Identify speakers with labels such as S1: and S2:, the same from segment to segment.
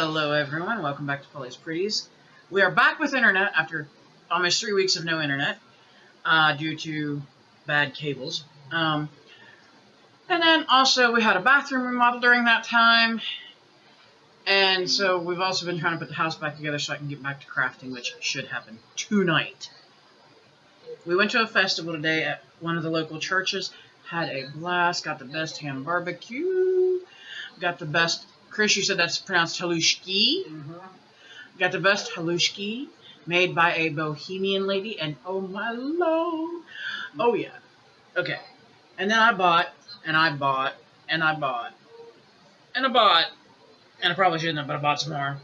S1: Hello everyone, welcome back to Polly's Pretties. We are back with internet after almost 3 weeks of no internet due to bad cables. And then also we had a bathroom remodel during that time. And so we've also been trying to put the house back together so I can get back to crafting, which should happen tonight. We went to a festival today at one of the local churches, had a blast, got the best ham barbecue, got the best... Chris, you said that's pronounced halushki. Got the best halushki made by a Bohemian lady, and oh my lord. Oh yeah. Okay. And then I bought, and I bought, and I bought, and I bought, and I probably shouldn't have, but I bought some more.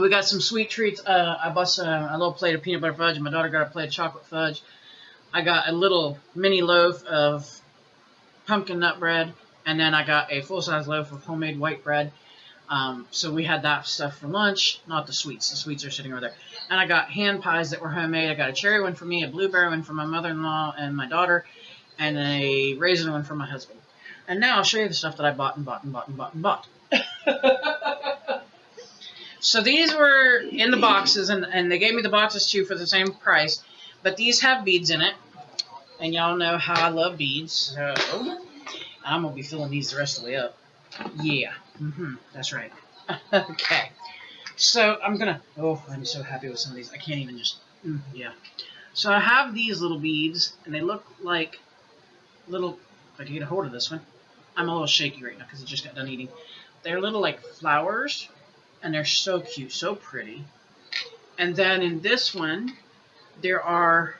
S1: We got some sweet treats. I bought a little plate of peanut butter fudge, and my daughter got a plate of chocolate fudge. I got a little mini loaf of pumpkin nut bread. And then I got a full-size loaf of homemade white bread. So we had that stuff for lunch, not the sweets. The sweets are sitting over there. And I got hand pies that were homemade. I got a cherry one for me, a blueberry one for my mother-in-law and my daughter, and a raisin one for my husband. And now I'll show you the stuff that I bought and bought and bought and bought and bought. So these were in the boxes, and they gave me the boxes too for the same price. But these have beads in it. And y'all know how I love beads. So I'm going to be filling these the rest of the way up. Yeah. That's right. Okay. So I'm going to... Oh, I'm so happy with some of these. I can't even just... yeah. So I have these little beads, and they look like little... If I can get a hold of this one. I'm a little shaky right now because I just got done eating. They're little, like, flowers, and they're so cute, so pretty. And then in this one, there are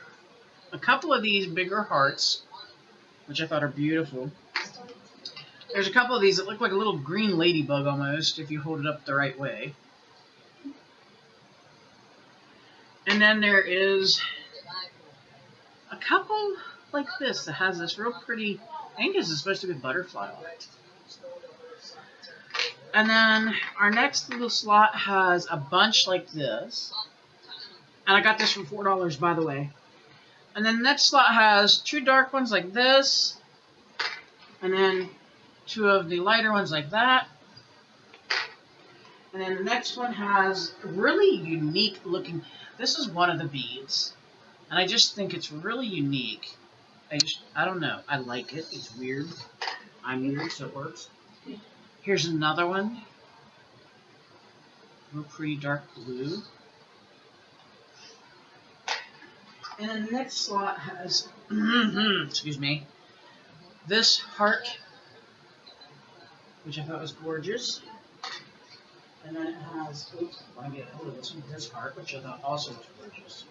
S1: a couple of these bigger hearts, which I thought are beautiful. There's a couple of these that look like a little green ladybug almost, if you hold it up the right way. And then there is a couple like this that has this real pretty, I think this is supposed to be a butterfly on it. And then our next little slot has a bunch like this. And I got this for $4, by the way. And then the next slot has two dark ones like this. And then two of the lighter ones like that. And then the next one has really unique looking... This is one of the beads. And I just think it's really unique. I don't know. I like it. It's weird. I'm weird, so it works. Here's another one. Real pretty dark blue. And then the next slot has... excuse me. This heart, which I thought was gorgeous. And then it has, oops, I want to get a hold of this heart, which I thought also was gorgeous.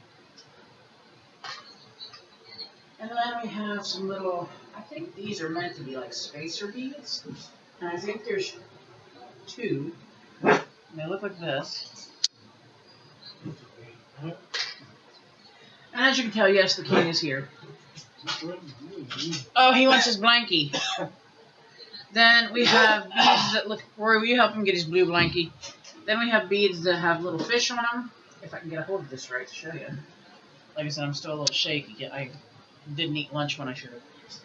S1: And then we have some little, I think these are meant to be like spacer beads. And I think there's two. And they look like this. And as you can tell, yes, the king is here. Oh, he wants his blankie. Then we have beads that look... Rory, will you help him get his blue blankie? Then we have beads that have little fish on them. If I can get a hold of this right to show you. Like I said, I'm still a little shaky. I didn't eat lunch when I should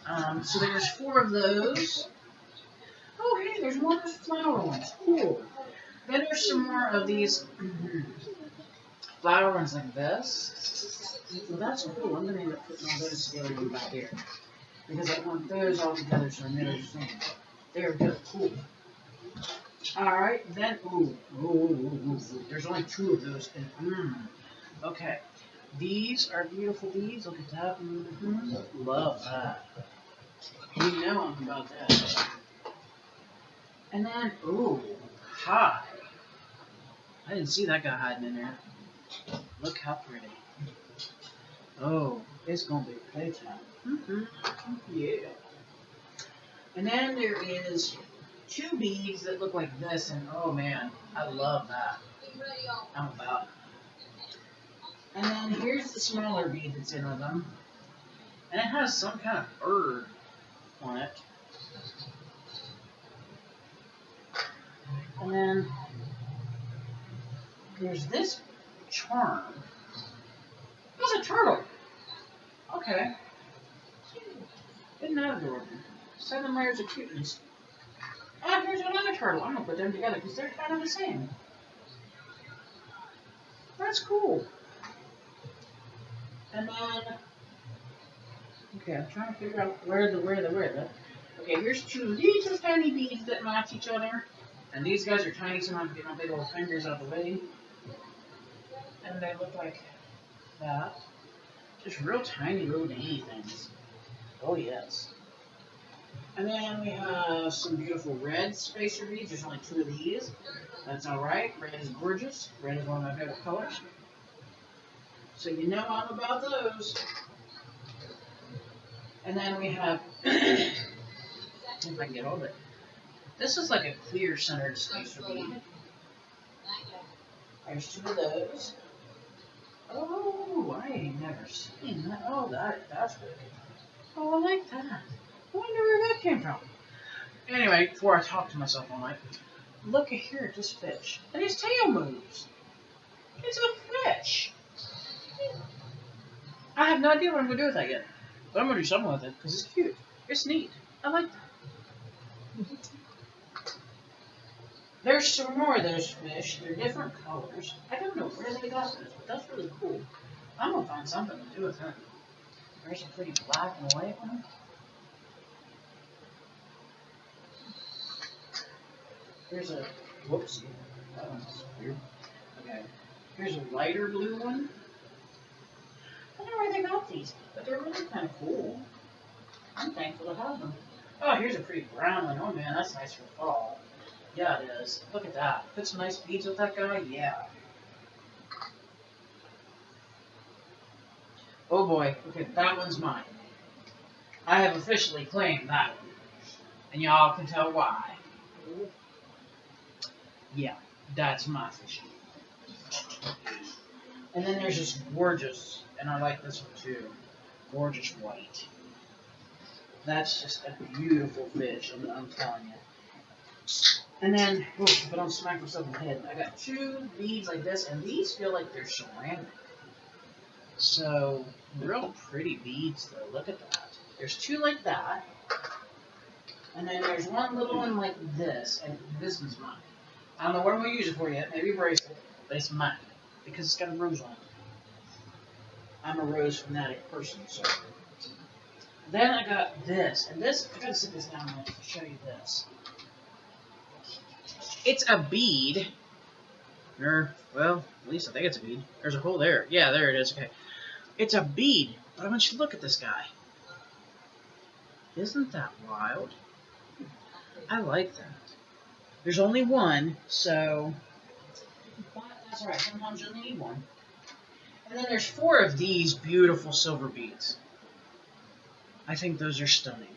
S1: have. So there's 4 of those. Oh, hey, there's more of those flower ones. Cool. Then there's some more of these flower ones like this. Well, that's cool. I'm going to end up putting all those together in back here. Because I want those all together so I know they're the same. They're good. Cool. Alright, then, there's only 2 of those. Okay. These are beautiful beads. Look at that. Love that. You know I'm about that. And then, hi. I didn't see that guy hiding in there. Look how pretty. Oh, it's going to be playtime. Yeah. And then there is 2 beads that look like this, and oh man, I love that. I'm about it. And then here's the smaller bead that's in with them. And it has some kind of bird on it. And then there's this charm. It's a turtle. Okay. Isn't that adorable? 7 layers of cuteness. And here's another turtle. turtle. I'm gonna put them together because they're kind of the same. That's cool. And then, okay, I'm trying to figure out where the. Okay, here's two of these are tiny beads that match each other. And these guys are tiny, so I'm getting my big old fingers out of the way. And they look like that. Just real tiny little dainty things. Oh yes. And then we have some beautiful red spacer beads. There's only two of these. That's alright. Red is gorgeous. Red is one of my favorite colors. So you know I'm about those. And then we have, if I can get hold of it. This is like a clear centered spacer bead. There's two of those. Oh, I ain't never seen that. Oh, that's wicked. Oh, I like that. I wonder where that came from. Anyway, before I talk to myself all night, look at here at this fish. And his tail moves. It's a fish. I have no idea what I'm going to do with that yet. But I'm going to do something with it because it's cute. It's neat. I like that. There's some more of those fish. They're different colors. I don't know where they got this, but that's really cool. I'm going to find something to do with them. There's a pretty black and white one. Here's a, whoopsie, that one's weird. Okay, here's a lighter blue one. I don't know where they got these, but they're really kind of cool. I'm thankful to have them. Oh, here's a pretty brown one. Oh man, that's nice for fall. Yeah, it is. Look at that. Put some nice beads with that guy. Yeah. Oh boy. Okay, that one's mine. I have officially claimed that one. And y'all can tell why. Yeah, that's my fish. And then there's this gorgeous, and I like this one too, gorgeous white. That's just a beautiful fish, I'm telling you. And then, oh, if I don't smack myself in the head, I got two beads like this, and these feel like they're ceramic. So, real pretty beads though, look at that. There's two like that, and then there's one little one like this, and this one's mine. I don't know what I'm going to use it for yet, maybe a bracelet, but it's mine, because it's got a rose on it. I'm a rose fanatic person, so. Then I got this, and this, I gotta sit this down and show you this. It's a bead, or, well, at least I think it's a bead. There's a hole there. Yeah, there it is, okay. It's a bead, but I want you to look at this guy. Isn't that wild? I like that. There's only one, so, but that's alright, sometimes you'll need one. And then there's 4 of these beautiful silver beads. I think those are stunning.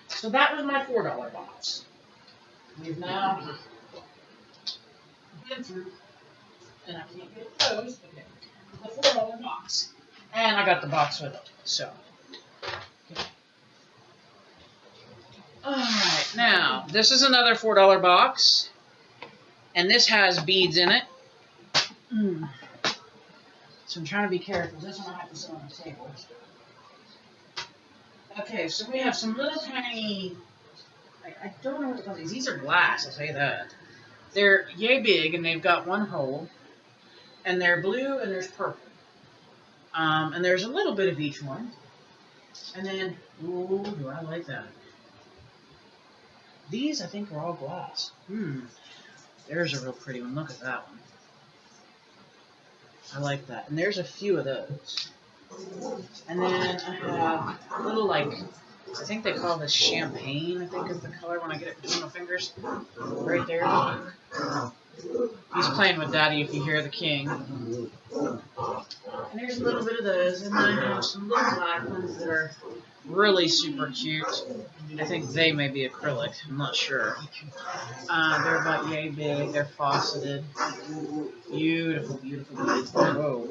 S1: So that was my $4 box. We've now been through, and I can't get it closed, okay, the $4 box. And I got the box with it, so. Okay. Alright, now, this is another $4 box, and this has beads in it. So I'm trying to be careful. This one I have to sit on the table. Okay, so we have some little tiny, I don't know what to call these. These are glass, I'll tell you that. They're yay big, and they've got one hole, and they're blue, and there's purple. And there's a little bit of each one. And then, ooh, do I like that. These, I think, are all glass. There's a real pretty one. Look at that one. I like that. And there's a few of those. And then I have a little, like, I think they call this champagne, I think is the color when I get it between my fingers. Right there. He's playing with Daddy if you hear the king. And there's a little bit of those. And then I have some little black ones that are really super cute. I think they may be acrylic. I'm not sure. They're about yay big. They're faceted. Beautiful, beautiful beads. Whoa.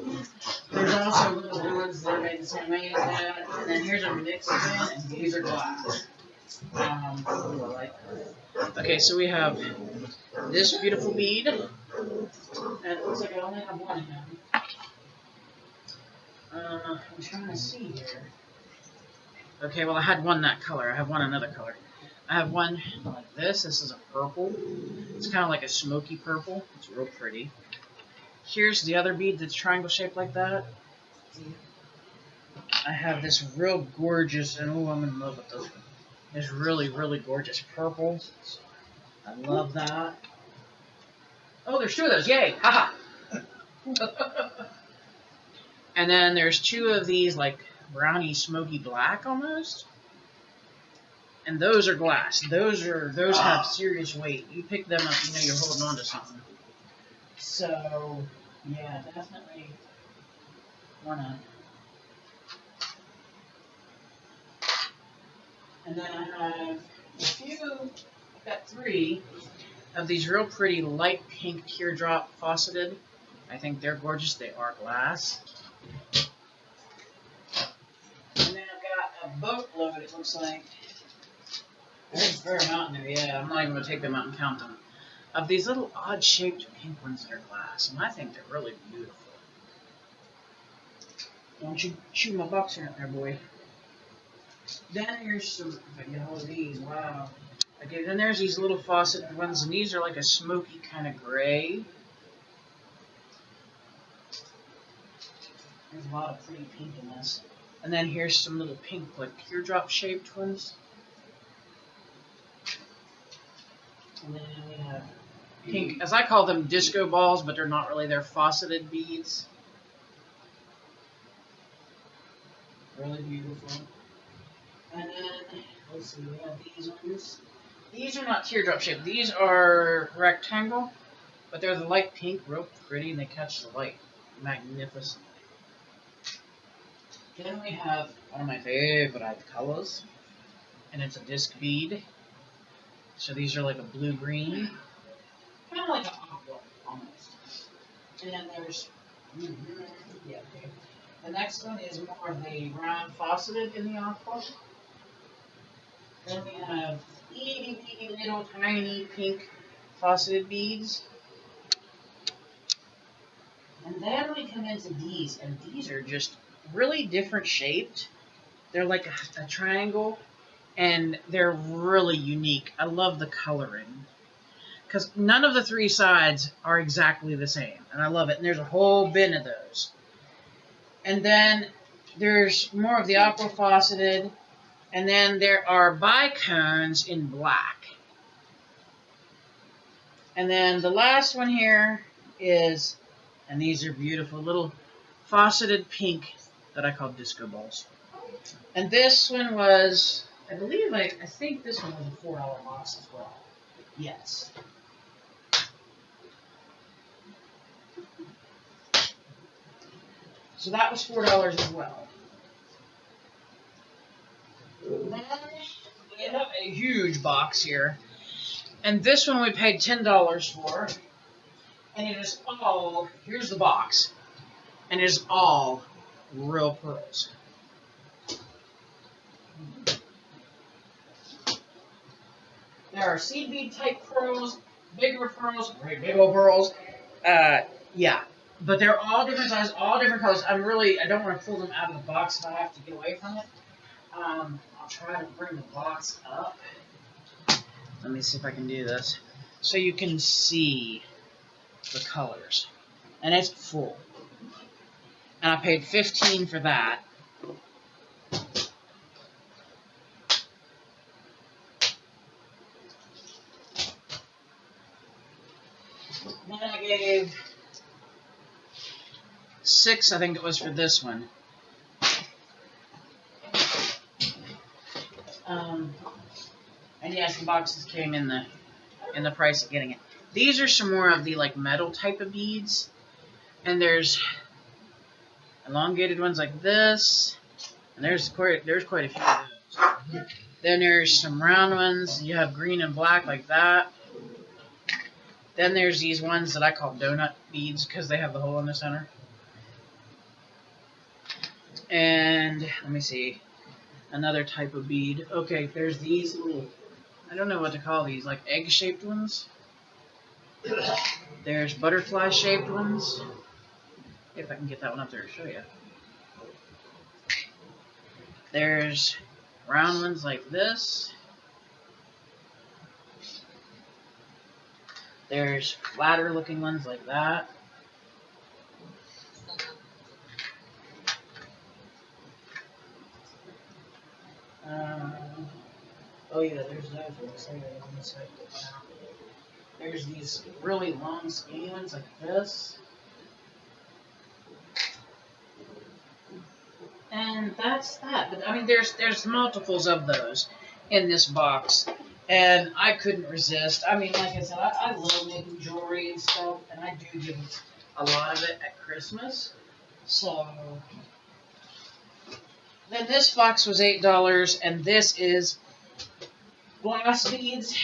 S1: There's also little ones that are made the same way as that. And then here's a mix of it, and these are glass. Ooh, I like that. Okay, so we have this beautiful bead. And it looks like I only have one now. I'm trying to see here. Okay, well I had one that color. I have one another color. I have one like this. This is a purple. It's kind of like a smoky purple. It's real pretty. Here's the other bead that's triangle shaped like that. I have this real gorgeous, and oh, I'm in love with this one. This really, really gorgeous purple. I love that. Oh, there's two of those. Yay! Haha! And then there's two of these, like, browny, smoky black almost. And those are glass. Those have serious weight. You pick them up, you know you're holding on to something. So, yeah, definitely wanna. And then I have a few, I've got 3 of these real pretty light pink teardrop faceted. I think they're gorgeous. They are glass. And then I've got a boatload, it looks like. There's a fair amount in there, yeah. I'm not even going to take them out and count them. Of these little odd-shaped pink ones that are glass, and I think they're really beautiful. Don't you chew my box out there, boy. Then here's some, if I can get hold of these, wow. Okay, then there's these little faceted ones, and these are like a smoky kind of gray. There's a lot of pretty pink in this. And then here's some little pink, like teardrop-shaped ones. And then we have pink, as I call them, disco balls, but they're not really. They're faceted beads. Really beautiful. And then, let's see, we have these ones. These are not teardrop shaped. These are rectangle, but they're the light pink, real pretty, and they catch the light magnificently. Then we have one of my favorite colors, and it's a disc bead. So these are like a blue-green, kind of like an aqua, almost. And then there's, yeah, okay. The next one is more of the round faceted in the aqua. Then we have itty little tiny pink faceted beads. And then we come into these, and these are just really different shaped. They're like a triangle, and they're really unique. I love the coloring, because none of the 3 sides are exactly the same, and I love it. And there's a whole bin of those. And then there's more of the aqua faceted, and then there are bicones in black. And then the last one here is, and these are beautiful, little faceted pink that I call disco balls. And this one was, I believe, I think this one was a $4 box as well. Yes. So that was $4 as well. Then we have a huge box here. And this one we paid $10 for. And it is all, here's the box. And it is all real pearls. There are seed bead type pearls, bigger pearls, great big old pearls. Yeah. But they're all different sizes, all different colors. I don't want to pull them out of the box if I have to get away from it. I'll try to bring the box up. Let me see if I can do this. So you can see the colors. And it's full. And I paid $15 for that. Then I gave $6, I think it was, for this one. And yes, the boxes came in the price of getting it. These are some more of the like metal type of beads, and there's elongated ones like this, and there's quite a few of those. Then there's some round ones. You have green and black like that. Then there's these ones that I call donut beads because they have the hole in the center. And let me see, another type of bead. Okay, there's these little, I don't know what to call these, like egg-shaped ones. There's butterfly-shaped ones. If I can get that one up there to show you. There's round ones like this. There's flatter looking ones like that. Oh yeah, there's those ones. There's these really long skinny ones like this. And that's that. But I mean, there's multiples of those in this box, and I couldn't resist. I mean, like I said, I love making jewelry and stuff, and I do give a lot of it at Christmas. So then this box was $8, and this is glass beads.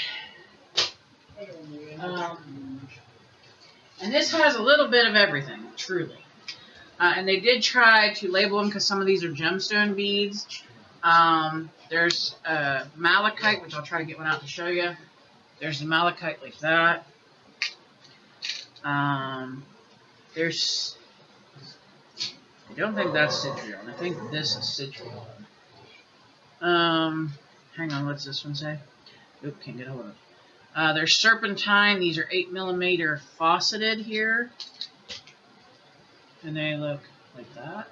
S1: And this has a little bit of everything, truly. And they did try to label them because some of these are gemstone beads. There's malachite, which I'll try to get one out to show you. There's the malachite like that. There's, I don't think that's citrion. I think this is citrion. Hang on, what's this one say? Oop, can't get hold of it. There's serpentine. These are 8mm faceted here. And they look like that.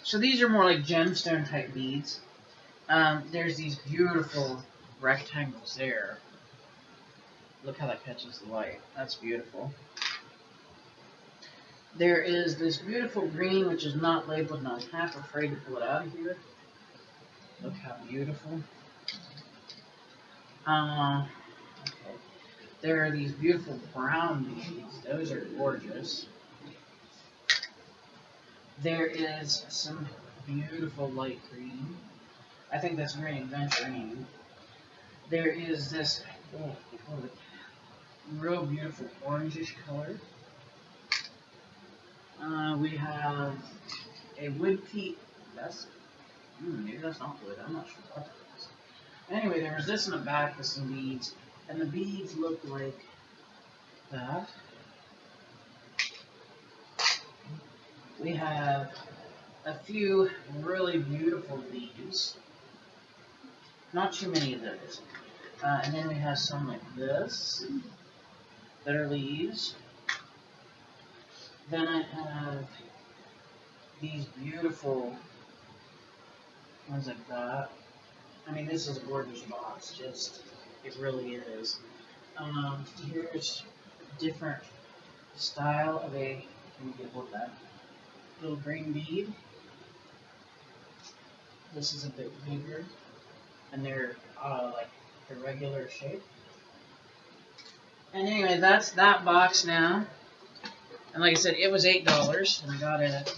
S1: So these are more like gemstone type beads. There's these beautiful rectangles there. Look how that catches the light. That's beautiful. There is this beautiful green, which is not labeled, and I'm half afraid to pull it out of here. Look how beautiful. Okay. There are these beautiful brown beads. Those are gorgeous. There is some beautiful light green. I think that's green, green. There is this real beautiful orangish color. We have a wood peat. Maybe that's not wood. I'm not sure what that is. Anyway, there was this in the back with some beads, and the beads look like that. We have a few really beautiful beads. Not too many of those. And then we have some like this that are leaves. Then I have these beautiful ones like that. I mean, this is a gorgeous box. It really is. Here's a different style of a. Can you get hold of that? Little green bead. This is a bit bigger, and they're like irregular shape. And anyway, that's that box now. And like I said, it was $8, and I got it.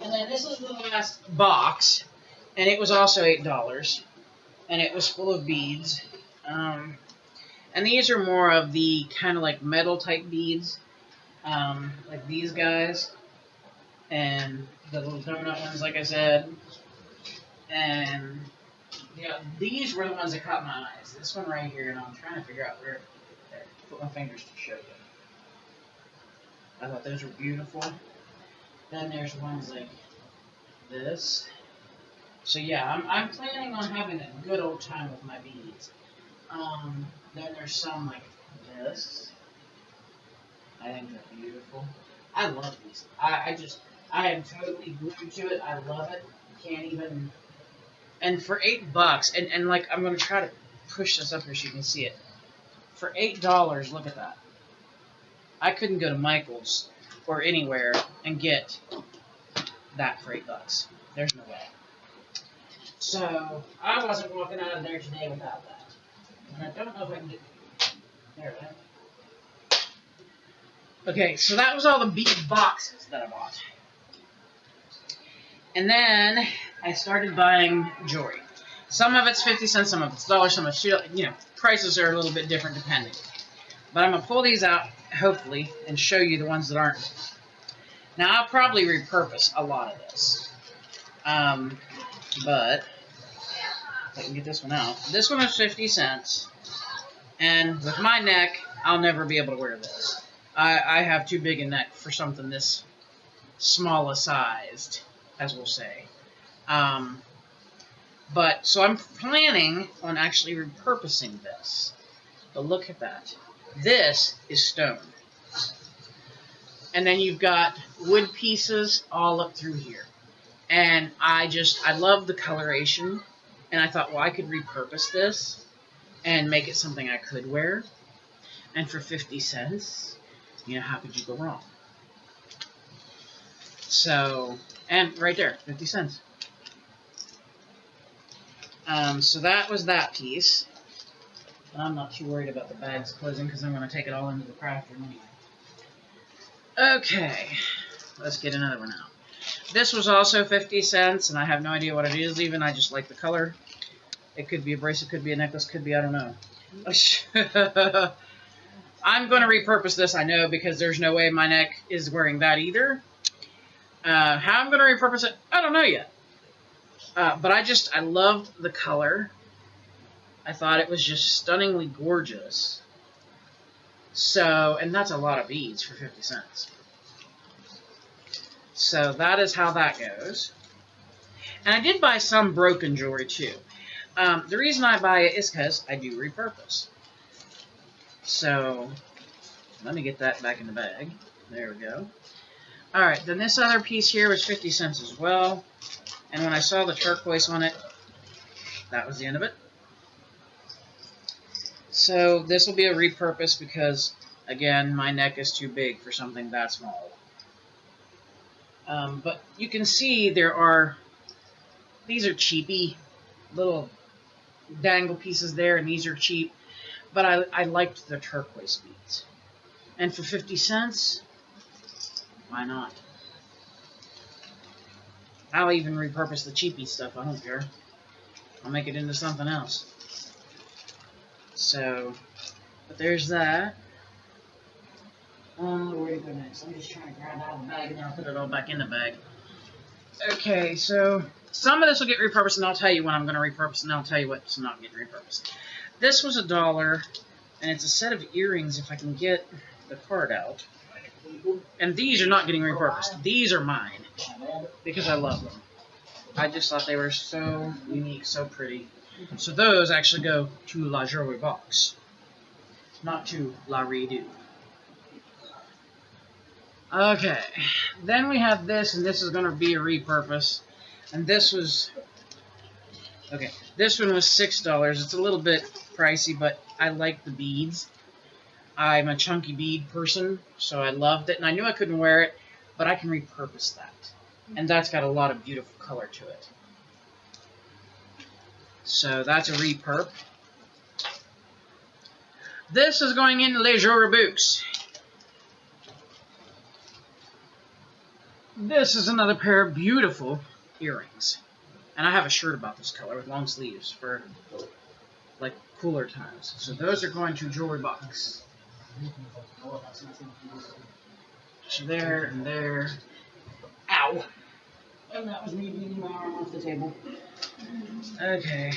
S1: And then this is the last box, and it was also $8, and it was full of beads. And these are more of the kind of like metal type beads, like these guys, and the little donut ones, like I said. And yeah, these were the ones that caught my eyes. This one right here, and I'm trying to figure out where to put my fingers to show you. I thought those were beautiful. Then there's ones like this. So yeah, I'm planning on having a good old time with my beads. Then there's some like this. I think they're beautiful. I love these. I am totally glued to it. I love it. Can't even. And for $8, and like I'm gonna try to push this up here so you can see it. For $8, look at that. I couldn't go to Michael's or anywhere and get that for $8. There's no way. So I wasn't walking out of there today without that. And I don't know if I can get there. Okay, so that was all the bead boxes that I bought. And then I started buying jewelry. Some of it's 50 cents, some of it's $1, some of it's, prices are a little bit different depending. But I'm going to pull these out, hopefully, and show you the ones that aren't. Now, I'll probably repurpose a lot of this. But, if I can get this one out. This one was 50 cents. And with my neck, I'll never be able to wear this. I have too big a neck for something this small sized, as we'll say. But, so I'm planning on actually repurposing this. But look at that. This is stone. And then you've got wood pieces all up through here. And I love the coloration. And I thought, well, I could repurpose this and make it something I could wear. And for 50 cents, you know, how could you go wrong? So, and right there, 50 cents. So that was that piece. And I'm not too worried about the bags closing because I'm going to take it all into the craft room anyway. Okay, let's get another one out. This was also 50 cents, and I have no idea what it is even. I just like the color. It could be a bracelet, could be a necklace, could be, I don't know. I'm going to repurpose this, I know, because there's no way my neck is wearing that either. How I'm going to repurpose it, I don't know yet. But I loved the color. I thought it was just stunningly gorgeous. So, and that's a lot of beads for 50 cents. So that is how that goes. And I did buy some broken jewelry too. The reason I buy it is because I do repurpose. So, let me get that back in the bag. There we go. Alright, then this other piece here was 50 cents as well. And when I saw the turquoise on it, that was the end of it. So this will be a repurpose because, again, my neck is too big for something that small. But you can see these are cheapy little dangle pieces there, and these are cheap. But I liked the turquoise beads. And for 50 cents, why not? I'll even repurpose the cheapy stuff, I don't care. I'll make it into something else. So, but there's that. Where do you go next? I'm just trying to grab out of the bag and then I'll put it all back in the bag. Okay, so some of this will get repurposed, and I'll tell you when I'm going to repurpose, and I'll tell you what's not getting repurposed. This was $1, and it's a set of earrings if I can get the card out. And these are not getting repurposed. These are mine because I love them. I just thought they were so unique, so pretty. So those actually go to La Jewelry Box, not to La Redo. Okay, then we have this, and this is going to be a repurpose. And this was, okay, this one was $6. It's a little bit pricey, but I like the beads. I'm a chunky bead person, so I loved it. And I knew I couldn't wear it, but I can repurpose that. And that's got a lot of beautiful color to it. So that's a repurp. This is going in Les Jewelry Books. This is another pair of beautiful earrings. And I have a shirt about this color with long sleeves for, like, cooler times. So those are going to Jewelry Box. So there and there. Ow! And that was me beating my arm off the table. Okay.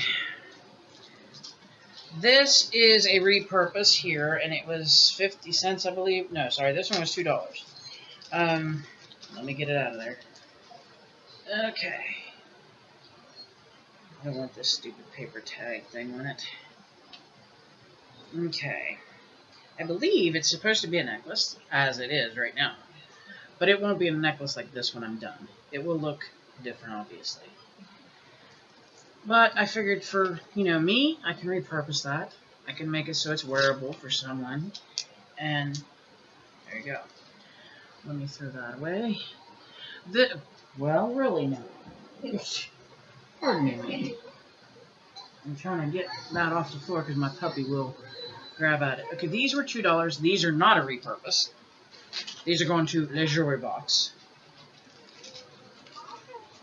S1: This is a repurpose here, and it was 50 cents, I believe. No, sorry, this one was $2. Let me get it out of there. Okay. I don't want this stupid paper tag thing on it. Okay. I believe it's supposed to be a necklace, as it is right now. But it won't be a necklace like this when I'm done. It will look different, obviously. But I figured for, me, I can repurpose that. I can make it so it's wearable for someone. And there you go. Let me throw that away. Well, really now. Pardon me. I'm trying to get that off the floor because my puppy will grab at it. Okay, these were $2. These are not a repurpose. These are going to Les Jewelry Box.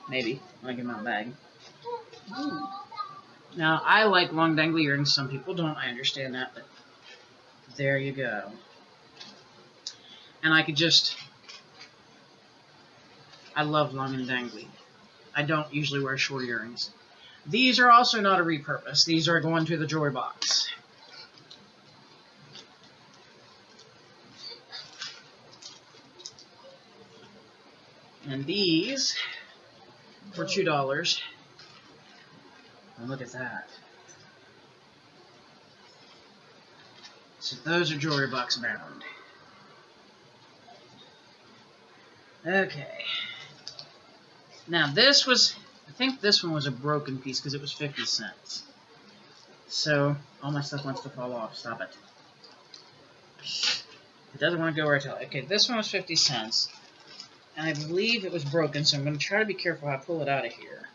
S1: Maybe. When I get my bag. Now, I like long dangly earrings. Some people don't. I understand that, but there you go. And I could just... I love long and dangly. I don't usually wear short earrings. These are also not a repurpose. These are going to the Jewelry Box. And these were $2. And look at that. So those are jewelry box bound. Okay. Now this was, I think this one was a broken piece because it was 50 cents. So all my stuff wants to fall off. Stop it. It doesn't want to go where I tell it. Okay, this one was 50 cents. And I believe it was broken, so I'm going to try to be careful how I pull it out of here.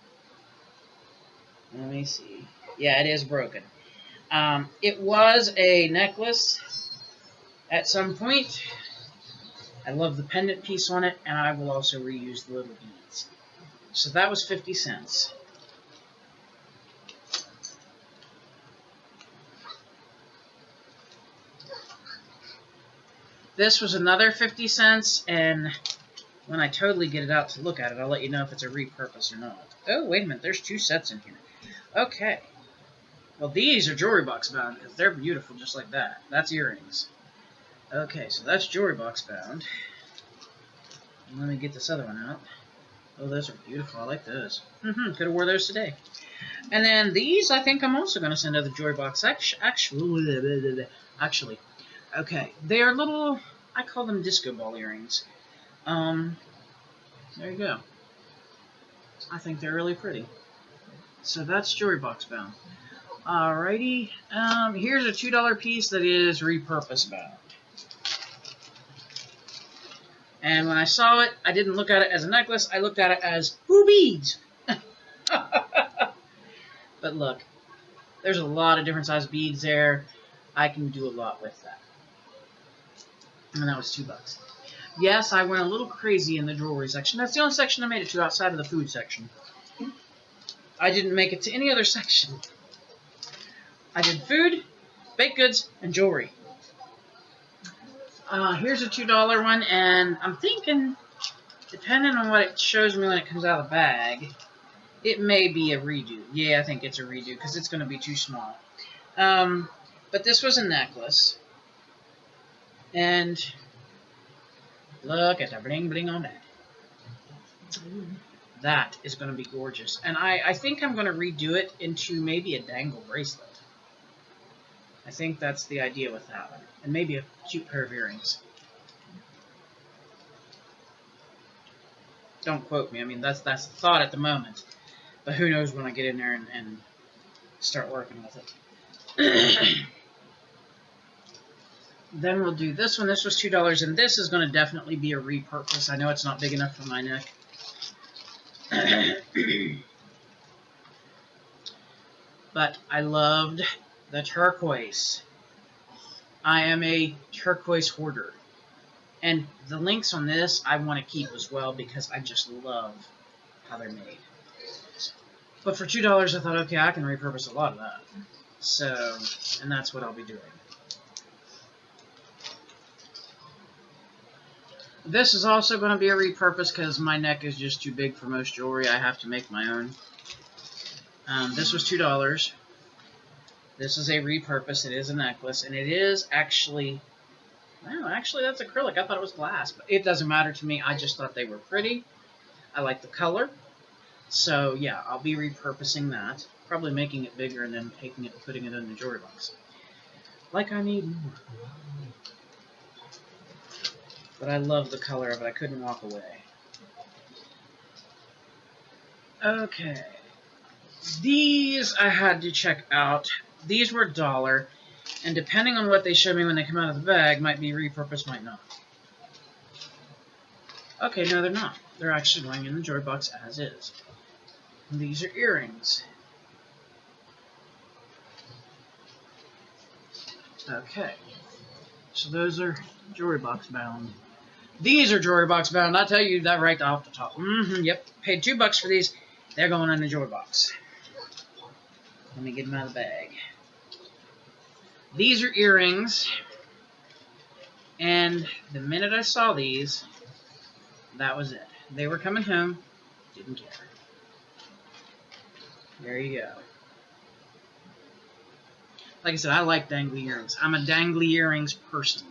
S1: Let me see. Yeah, it is broken. It was a necklace at some point. I love the pendant piece on it, and I will also reuse the little beads. So that was 50 cents. This was another 50 cents, and when I totally get it out to look at it, I'll let you know if it's a repurpose or not. Oh, wait a minute, there's 2 sets in here. Okay. Well, these are jewelry box bound, because they're beautiful just like that. That's earrings. Okay, so that's jewelry box bound. And let me get this other one out. Oh, those are beautiful. I like those. Could have wore those today. And then these, I think I'm also going to send out the jewelry box. Actually, okay. They are little, I call them disco ball earrings. There you go. I think they're really pretty. So that's jewelry box bound. Alrighty. Here's a $2 piece that is repurpose bound. And when I saw it, I didn't look at it as a necklace. I looked at it as, ooh, beads. But look, there's a lot of different size beads there. I can do a lot with that. And that was $2. Yes, I went a little crazy in the jewelry section. That's the only section I made it to outside of the food section. I didn't make it to any other section. I did food, baked goods, and jewelry. Here's a $2 one, and I'm thinking, depending on what it shows me when it comes out of the bag, it may be a redo. Yeah, I think it's a redo, because it's going to be too small. But this was a necklace. And look at the bling bling on that. That is going to be gorgeous. And I think I'm going to redo it into maybe a dangle bracelet. I think that's the idea with that one. And maybe a cute pair of earrings. Don't quote me. I mean, that's the thought at the moment. But who knows when I get in there and start working with it. Then we'll do this one. This was $2, and this is going to definitely be a repurpose. I know it's not big enough for my neck. But I loved the turquoise. I am a turquoise hoarder. And the links on this I want to keep as well because I just love how they're made. But for $2 I thought, okay, I can repurpose a lot of that. So, and that's what I'll be doing. This is also going to be a repurpose because my neck is just too big for most jewelry. I have to make my own. This was $2. This is a repurpose. It is a necklace, and it is actually, well, actually that's acrylic. I thought it was glass, but it doesn't matter to me. I just thought they were pretty. I like the color. So yeah, I'll be repurposing that. Probably making it bigger and then taking it and putting it in the jewelry box. Like I need more. But I love the color of it. I couldn't walk away. Okay. These I had to check out. These were $1. And depending on what they show me when they come out of the bag, might be repurposed, might not. Okay, no, they're not. They're actually going in the jewelry box as is. And these are earrings. Okay. So those are jewelry box bound. These are jewelry box bound. I'll tell you that right off the top. Yep. Paid $2 for these. They're going in the jewelry box. Let me get them out of the bag. These are earrings. And the minute I saw these, that was it. They were coming home. Didn't care. There you go. Like I said, I like dangly earrings. I'm a dangly earrings person.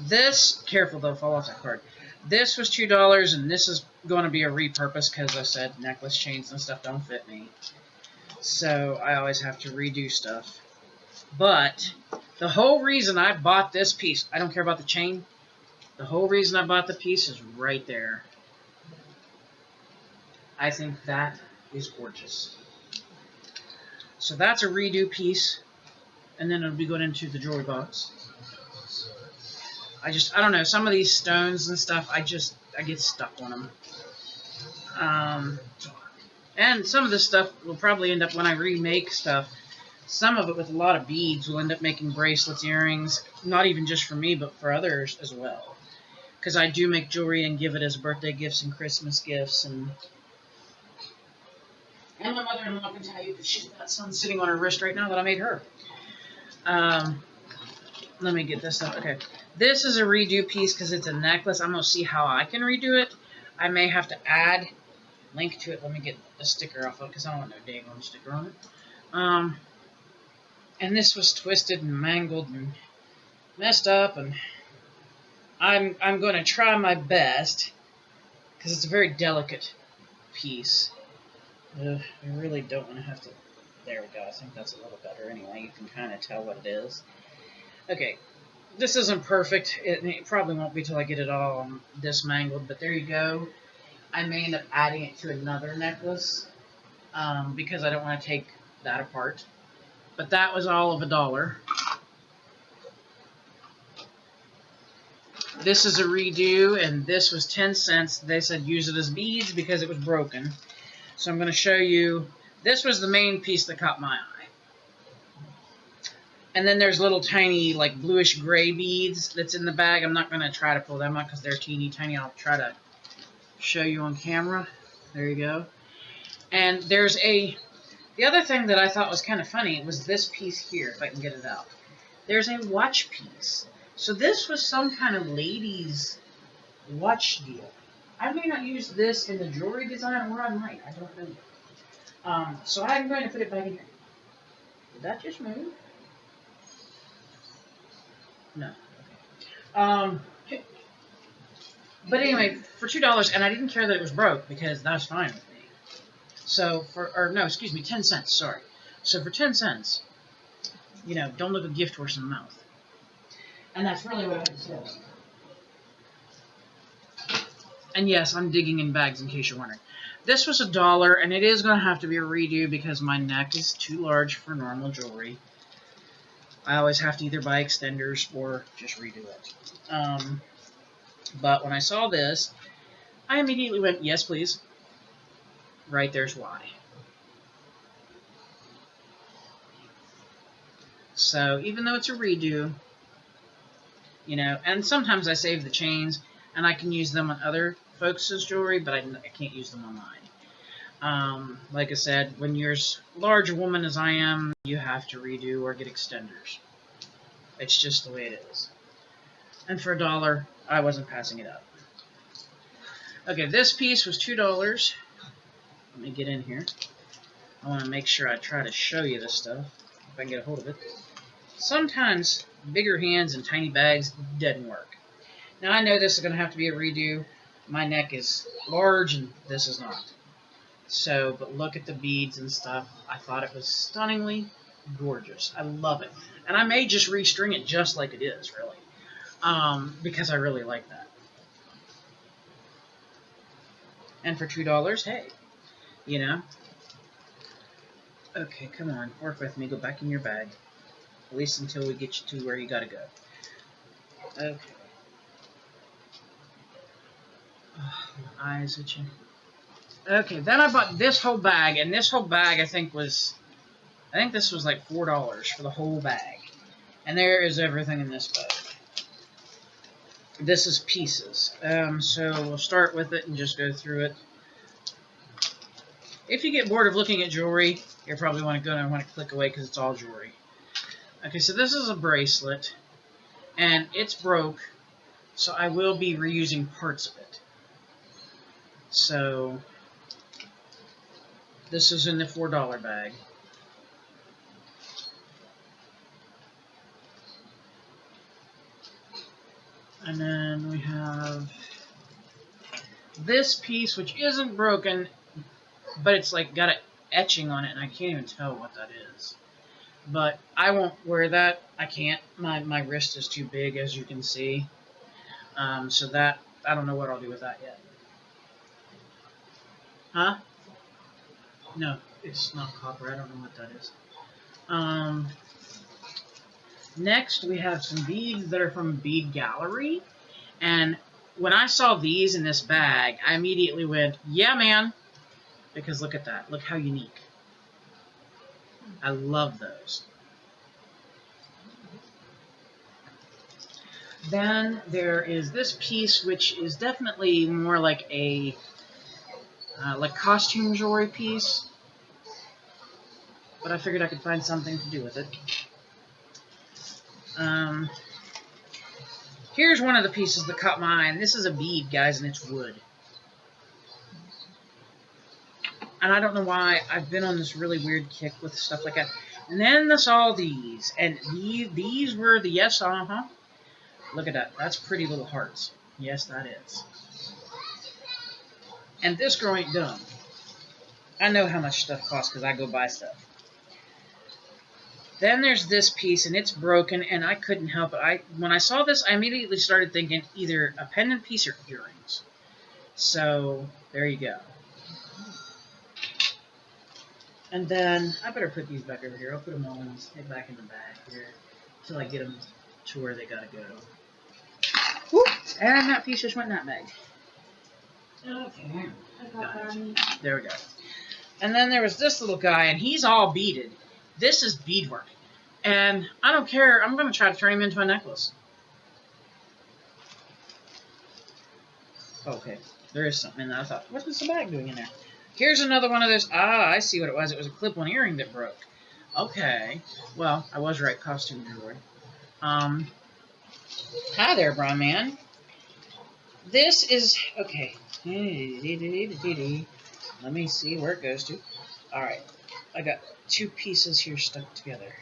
S1: This, careful though, fall off that card. This was $2, and this is going to be a repurpose because I said necklace chains and stuff don't fit me. So I always have to redo stuff. But the whole reason I bought this piece, I don't care about the chain. The whole reason I bought the piece is right there. I think that is gorgeous. So that's a redo piece. And then it'll be going into the jewelry box. I don't know, some of these stones and stuff, I get stuck on them. And some of this stuff will probably end up, when I remake stuff, some of it with a lot of beads will end up making bracelets, earrings, not even just for me, but for others as well. Because I do make jewelry and give it as birthday gifts and Christmas gifts. And my mother-in-law can tell you that she's got some sitting on her wrist right now that I made her. Let me get this up. Okay. This is a redo piece because it's a necklace. I'm going to see how I can redo it. I may have to add link to it. Let me get the sticker off of it because I don't want no dang on sticker on it. And this was twisted and mangled and messed up, and I'm going to try my best because it's a very delicate piece. I really don't want to have to. There we go. I think that's a little better anyway. You can kind of tell what it is. Okay, this isn't perfect. It probably won't be till I get it all dismangled, but there you go. I may end up adding it to another necklace because I don't want to take that apart. But that was all of $1. This is a redo, and this was 10 cents. They said use it as beads because it was broken. So I'm going to show you. This was the main piece that caught my eye. And then there's little tiny, like, bluish gray beads that's in the bag. I'm not going to try to pull them out because they're teeny tiny. I'll try to show you on camera. There you go. And there's the other thing that I thought was kind of funny was this piece here, if I can get it out. There's a watch piece. So this was some kind of ladies' watch deal. I may not use this in the jewelry design, or I might. I don't know. So I'm going to put it back in here. Did that just move? No. Okay. But anyway, for $2, and I didn't care that it was broke because that's fine with me. So no, excuse me, 10 cents. Sorry. So for 10 cents, don't look a gift horse in the mouth. And that's really what I said. And yes, I'm digging in bags in case you're wondering. This was $1, and it is going to have to be a redo because my neck is too large for normal jewelry. I always have to either buy extenders or just redo it. But when I saw this, I immediately went, yes, please. Right there's why. So even though it's a redo, and sometimes I save the chains, and I can use them on other folks' jewelry, but I can't use them on mine. Like I said, when you're as large a woman as I am, you have to redo or get extenders. It's just the way it is. And for $1, I wasn't passing it up. Okay, this piece was $2. Let me get in here. I want to make sure I try to show you this stuff, if I can get a hold of it. Sometimes bigger hands and tiny bags doesn't work. Now I know this is going to have to be a redo. My neck is large and this is not. So, but look at the beads and stuff. I thought it was stunningly gorgeous. I love it. And I may just restring it just like it is, really. Because I really like that. And for $2, hey, Okay, come on, work with me. Go back in your bag. At least until we get you to where you gotta go. Okay. Oh, my eyes itching. Okay, then I bought this whole bag, and this whole bag I think this was like $4 for the whole bag. And there is everything in this bag. This is pieces. So we'll start with it and just go through it. If you get bored of looking at jewelry, you're probably going to want to click away because it's all jewelry. Okay, so this is a bracelet, and it's broke, so I will be reusing parts of it. So this is in the $4 bag. And then we have
S2: this piece, which isn't broken, but it's like got an etching on it, and I can't even tell what that is. But I won't wear that. I can't. My wrist is too big, as you can see. So that, I don't know what I'll do with that yet. Huh? No, it's not copper. I don't know what that is. Next, we have some beads that are from Bead Gallery. And when I saw these in this bag, I immediately went, yeah, man. Because look at that. Look how unique. I love those. Then there is this piece, which is definitely more like a like costume jewelry piece. But I figured I could find something to do with it. Here's one of the pieces that caught my eye, and this is a bead, guys, and it's wood. And I don't know why I've been on this really weird kick with stuff like that. And then I saw these, and these were the yes, Look at that. That's pretty little hearts. Yes, that is. And this girl ain't dumb. I know how much stuff costs because I go buy stuff. Then there's this piece, and it's broken, and I couldn't help it. When I saw this, I immediately started thinking either a pendant piece or earrings. So, there you go. And then, I better put these back over here. I'll put them all back in the bag here until I get them to where they gotta go. Whoop! And that piece just went in that bag.
S1: Okay.
S2: There we go. And then there was this little guy, and he's all beaded. This is beadwork. And I don't care. I'm going to try to turn him into a necklace. Okay. There is something in there. I thought, what's this bag doing in there? Here's another one of those. Ah, I see what it was. It was a clip-on earring that broke. Okay. Well, I was right. Costume jewelry. Hi there, Brown Man. This is... Okay. Let me see where it goes to. Alright. I got two pieces here stuck together.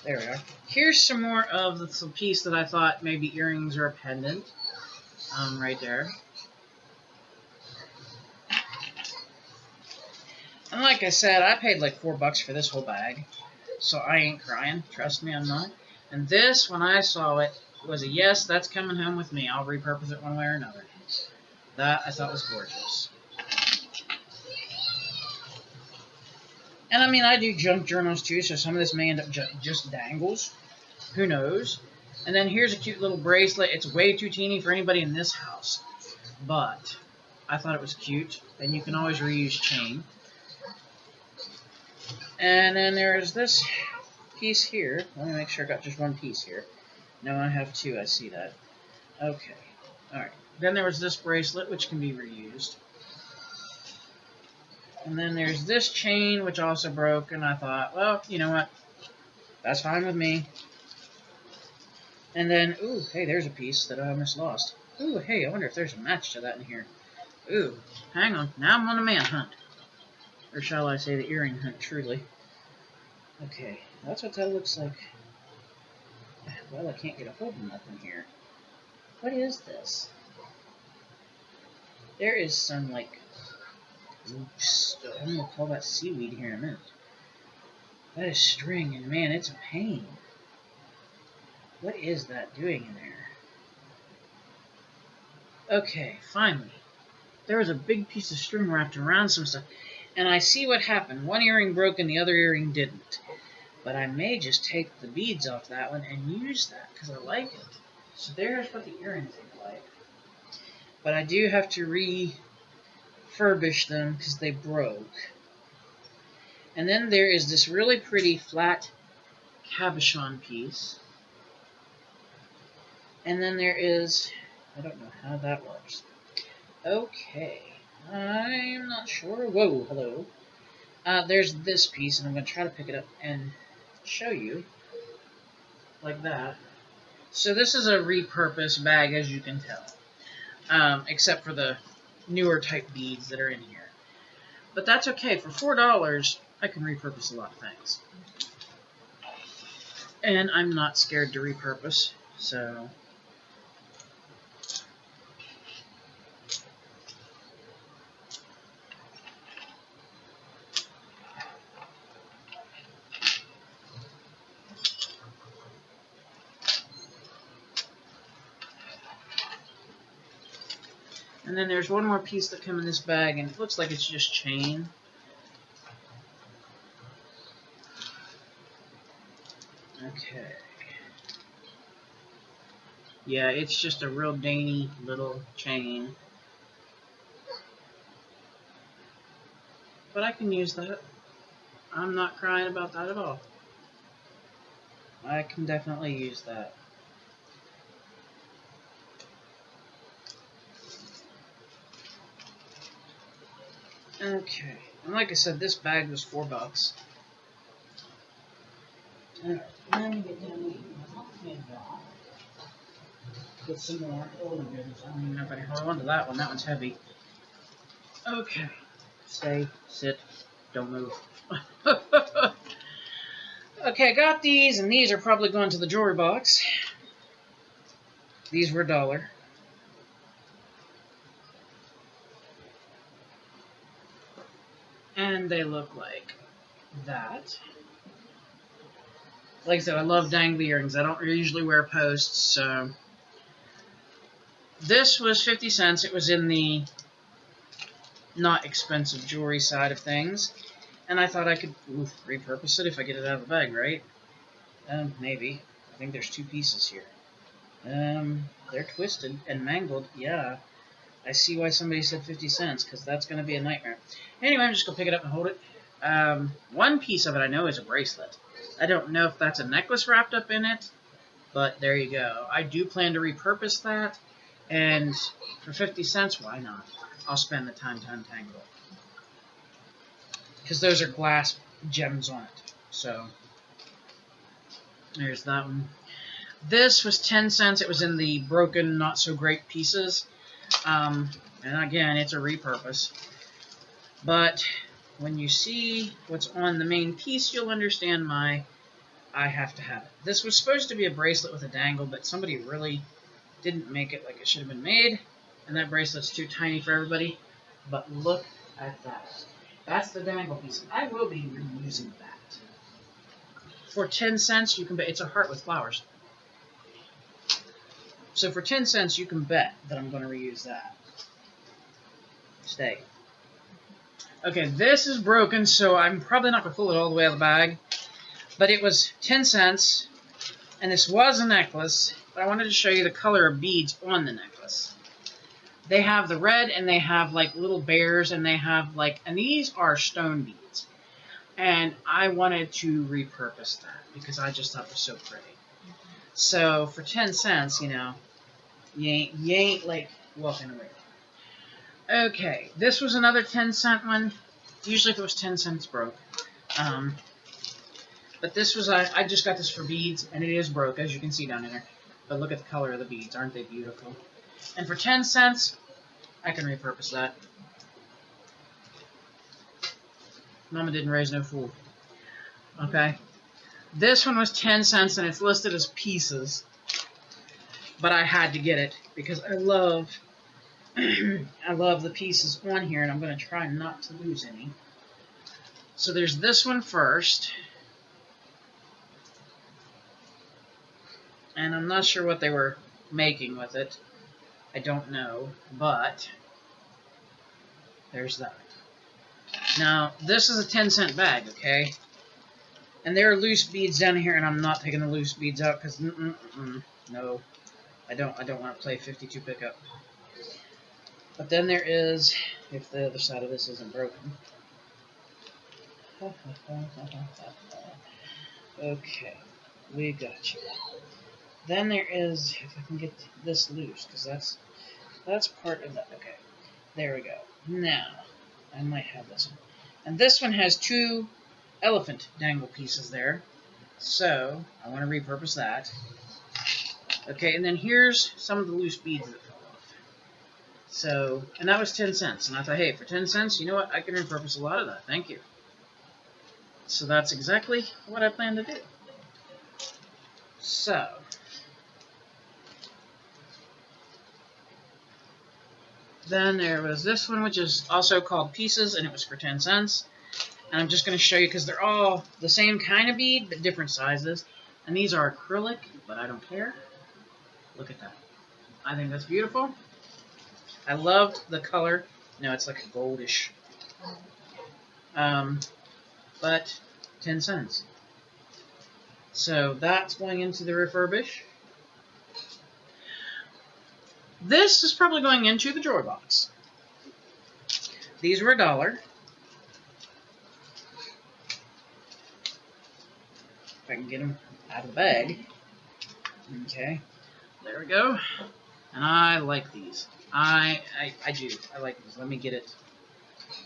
S2: There we are. Here's some more of the piece that I thought maybe earrings or a pendant. Right there. And like I said, I paid like $4 for this whole bag. So I ain't crying. Trust me, I'm not. And this, when I saw it, was a yes, that's coming home with me. I'll repurpose it one way or another. That I thought was gorgeous. And I mean, I do junk journals too, so some of this may end up just dangles. Who knows? And then here's a cute little bracelet. It's way too teeny for anybody in this house. But I thought it was cute. And you can always reuse chain. And then there's this piece here. Let me make sure I got just one piece here. No, I have two. I see that. Okay. Alright. Then there was this bracelet, which can be reused. And then there's this chain, which also broke, and I thought, well, you know what? That's fine with me. And then, ooh, hey, there's a piece that I almost lost. Ooh, hey, I wonder if there's a match to that in here. Ooh, hang on. Now I'm on a manhunt. Or shall I say the earring hunt, truly. Okay, that's what that looks like. Well, I can't get a hold of nothing here. What is this? There is some, like... Oops, I'm going to call that seaweed here in a minute. That is string, and man, it's a pain. What is that doing in there? Okay, finally. There was a big piece of string wrapped around some stuff, and I see what happened. One earring broke and the other earring didn't. But I may just take the beads off that one and use that, because I like it. So there's what the earrings look like. But I do have to refurbish them because they broke. And then there is this really pretty flat cabochon piece. And then there is, I don't know how that works. Okay, I'm not sure. Whoa, hello. There's this piece, and I'm going to try to pick it up and show you. Like that. So this is a repurposed bag, as you can tell. Except for the newer type beads that are in here. But that's okay. For $4, I can repurpose a lot of things. And I'm not scared to repurpose, so... And then there's one more piece that came in this bag, and it looks like it's just chain. Okay. Yeah, it's just a real dainty little chain. But I can use that. I'm not crying about that at all. I can definitely use that. Okay, and like I said, this bag was $4. Alright, let me get down here. Get some more. Oh my goodness, I don't even know if I can hold on to that one. That one's heavy. Okay, stay, sit, don't move. Okay, I got these, and these are probably going to the jewelry box. These were $1. And they look like that. Like I said, I love dangly earrings. I don't usually wear posts, so... This was 50 cents. It was in the not expensive jewelry side of things. And I thought I could repurpose it if I get it out of the bag, right? Maybe. I think there's 2 pieces here. They're twisted and mangled. Yeah. I see why somebody said 50 cents, because that's going to be a nightmare. Anyway, I'm just going to pick it up and hold it. One piece of it I know is a bracelet. I don't know if that's a necklace wrapped up in it, but there you go. I do plan to repurpose that, and for 50 cents, why not? I'll spend the time to untangle it. Because those are glass gems on it. So, there's that one. This was 10 cents. It was in the broken, not so great pieces. And again, it's a repurpose. But when you see what's on the main piece, you'll understand my I have to have it. This was supposed to be a bracelet with a dangle, but somebody really didn't make it like it should have been made. And that bracelet's too tiny for everybody. But look at that. That's the dangle piece. I will be reusing that. For 10 cents, you can bet it's a heart with flowers. So for 10 cents, you can bet that I'm going to reuse that. Stay. Okay, this is broken, so I'm probably not going to pull it all the way out of the bag. But it was 10 cents, and this was a necklace, but I wanted to show you the color of beads on the necklace. They have the red, and they have like little bears, and they have like, and these are stone beads. And I wanted to repurpose that, because I just thought it was so pretty. So for 10 cents, you know, you ain't like walking away. Okay, this was another 10-cent one. Usually if it was 10 cents, broke. But this was, I just got this for beads, and it is broke, as you can see down there. But look at the color of the beads. Aren't they beautiful? And for 10 cents, I can repurpose that. Mama didn't raise no fool. Okay? This one was 10 cents, and it's listed as pieces. But I had to get it, because I love... I love the pieces on here, and I'm going to try not to lose any. So there's this one first. And I'm not sure what they were making with it. I don't know, but there's that. Now, this is a 10-cent bag, okay? And there are loose beads down here, and I'm not taking the loose beads out because no, I don't want to play 52 pickup. But then there is, if the other side of this isn't broken. Okay, we got you. Then there is, if I can get this loose, because that's part of that. Okay, there we go. Now, I might have this one. And this one has 2 elephant dangle pieces there. So, I want to repurpose that. Okay, and then here's some of the loose beads that fell off. So, and that was 10 cents. And I thought, hey, for 10 cents, you know what? I can repurpose a lot of that. Thank you. So that's exactly what I plan to do. So, then there was this one, which is also called Pieces, and it was for 10 cents. And I'm just going to show you, because they're all the same kind of bead, but different sizes. And these are acrylic, but I don't care. Look at that. I think that's beautiful. I loved the color. No, it's like a goldish. But 10 cents. So that's going into the refurbish. This is probably going into the drawer box. These were $1. If I can get them out of the bag. Okay, there we go. And I like these. I do. I like these. Let me get it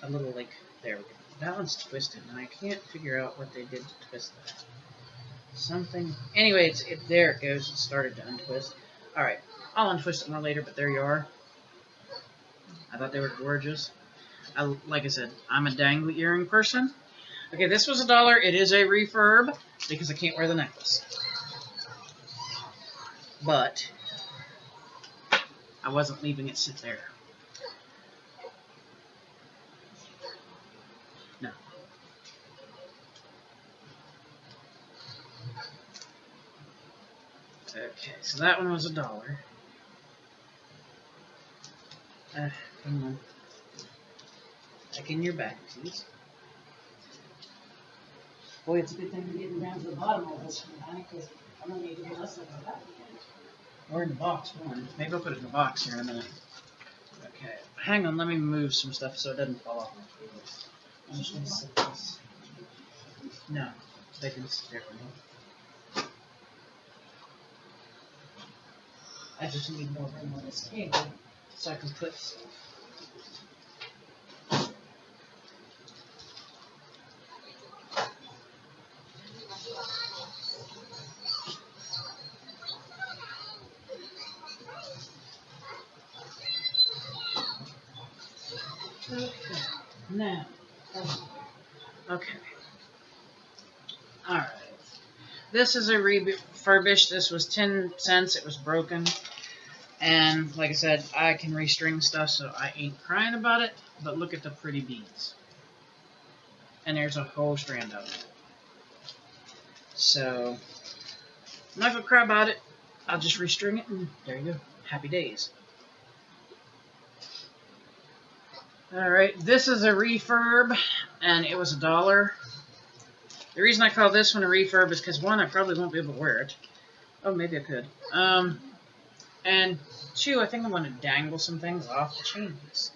S2: a little like, there we go. That one's twisted, and I can't figure out what they did to twist that. Something. Anyway, there it goes. It started to untwist. Alright, I'll untwist it more later, but there you are. I thought they were gorgeous. Like I said, I'm a dangly earring person. Okay, this was $1. It is a refurb because I can't wear the necklace. But I wasn't leaving it sit there. No. Okay, so that one was $1. Come on. Back in your bag, please.
S1: Boy, it's a good thing we're getting down to the bottom of this one, because I'm going to need to get less of that.
S2: Or in the box, one. Maybe I'll put it in the box here in a minute. Okay, hang on, let me move some stuff so it doesn't fall off my table. I'm just going to set this. No, they can sit there for me. I just need more room on this table so I can put stuff. Okay, now, okay. Alright. This is a refurbish. This was 10 cents. It was broken. And, like I said, I can restring stuff, so I ain't crying about it. But look at the pretty beads. And there's a whole strand of it. So, I'm not going to cry about it. I'll just restring it, and there you go. Happy days. Alright, this is a refurb, and it was $1. The reason I call this one a refurb is because, one, I probably won't be able to wear it. Oh, maybe I could. And two, I think I'm going to dangle some things off the chain piece,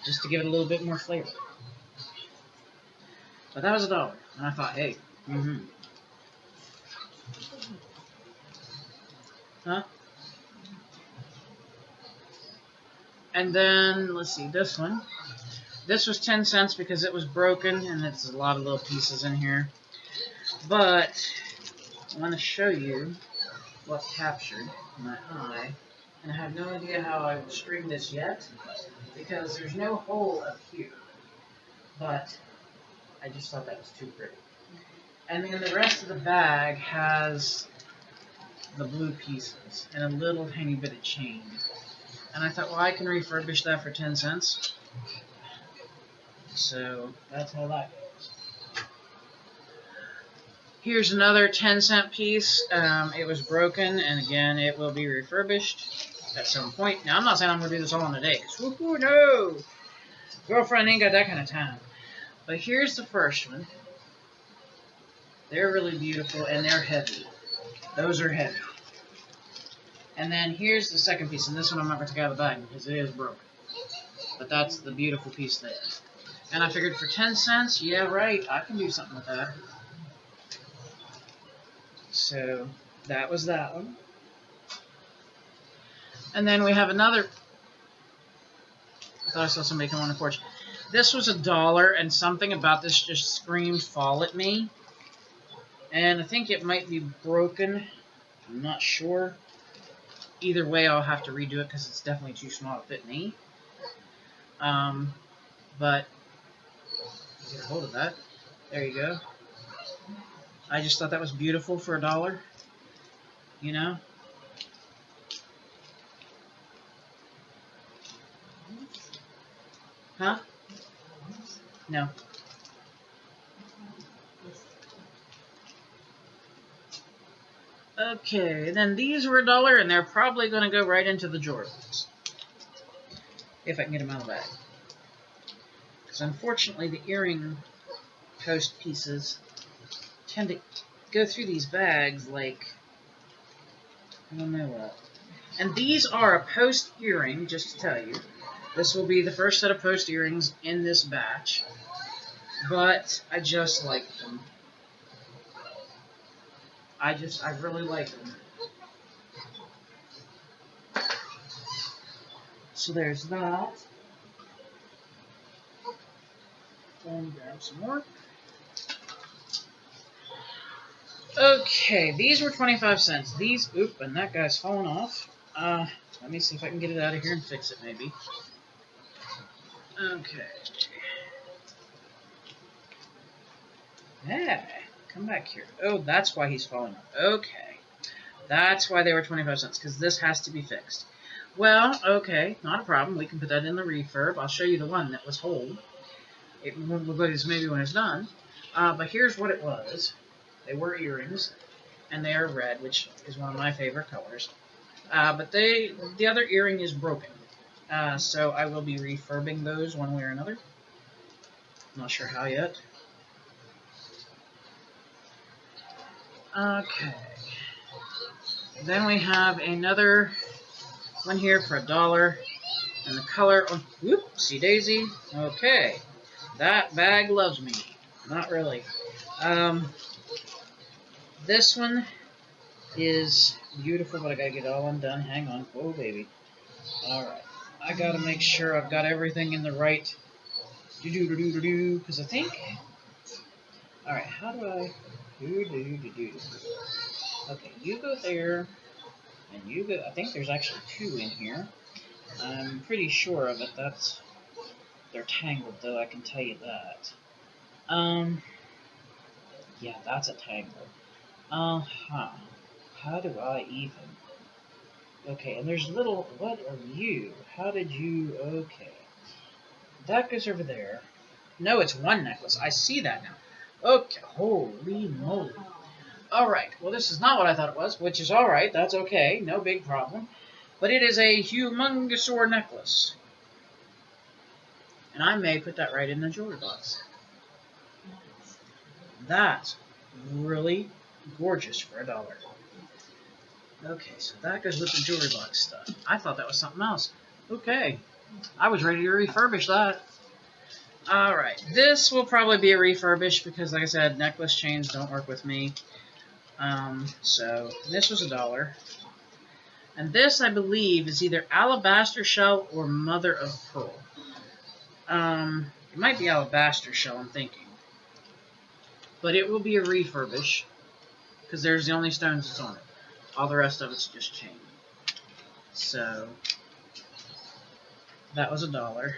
S2: just to give it a little bit more flavor. But that was $1, and I thought, hey, Huh? And then, let's see, this one. This was 10 cents because it was broken, and it's a lot of little pieces in here. But I want to show you what captured my eye. And I have no idea how I will string this yet, because there's no hole up here. But I just thought that was too pretty. And then the rest of the bag has the blue pieces and a little tiny bit of chain. And I thought, well, I can refurbish that for 10 cents. So that's how that goes. Here's another 10-cent piece. It was broken, and again, it will be refurbished at some point. Now, I'm not saying I'm going to do this all in a day, because whoop-whoo, no! Girlfriend ain't got that kind of time. But here's the first one. They're really beautiful, and they're heavy. Those are heavy. And then here's the second piece, and this one I'm not going to take out of the bag because it is broken. But that's the beautiful piece there. And I figured for 10 cents, yeah, right, I can do something with that. So that was that one. And then we have another. I thought I saw somebody come on the porch. This was $1, and something about this just screamed fall at me. And I think it might be broken. I'm not sure. Either way, I'll have to redo it because it's definitely too small to fit me. But get a hold of that. There you go. I just thought that was beautiful for $1. You know? Huh? No. Okay, then these were $1, and they're probably going to go right into the drawer box. if I can get them out of the bag. Because unfortunately, the earring post pieces tend to go through these bags like, I don't know what. And these are a post earring, just to tell you. This will be the first set of post earrings in this batch. But I just like them. I really like them. So there's that. And grab some more. Okay, these were 25 cents. These, oop, and that guy's falling off. Let me see if I can get it out of here and fix it, maybe. Okay. Yeah, come back here. Oh, that's why he's falling off. Okay. That's why they were 25 cents, because this has to be fixed. Well, okay, not a problem. We can put that in the refurb. I'll show you the one that was whole. It will look as maybe when it's done. But here's what it was. They were earrings, and they are red, which is one of my favorite colors. But the other earring is broken. So I will be refurbing those one way or another. Not sure how yet. Okay. Then we have another one here for $1. And the color, oh, whoopsie daisy. Okay. That bag loves me. Not really. This one is beautiful, but I gotta get it all undone. Hang on. Oh, baby. Alright. I gotta make sure I've got everything in the right do-do-do-do-do-do, because I think... Alright, how do I... Do-do-do-do-do. Okay, you go there, and you go... I think there's actually 2 in here. I'm pretty sure of it. They're tangled, though, I can tell you that. Yeah, that's a tangle. Uh-huh. How do I even... Okay, and there's little... What are you? How did you... Okay. That goes over there. No, it's one necklace. I see that now. Okay, holy moly. Alright, well this is not what I thought it was, which is alright, that's okay, no big problem. But it is a humongousaur necklace. And I may put that right in the jewelry box. That's really gorgeous for $1. Okay, so that goes with the jewelry box stuff. I thought that was something else. Okay, I was ready to refurbish that. Alright, this will probably be a refurbish because, like I said, necklace chains don't work with me. So, this was $1. And this, I believe, is either alabaster shell or mother of pearl. It might be alabaster shell, I'm thinking. But it will be a refurbish because there's the only stones that's on it. All the rest of it's just chain. So, that was $1.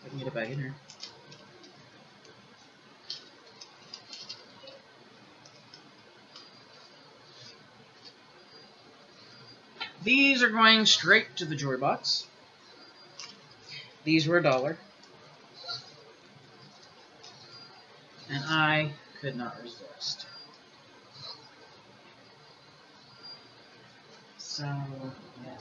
S2: I can get it back in here. These are going straight to the jewelry box. These were $1. And I could not resist. So, yeah.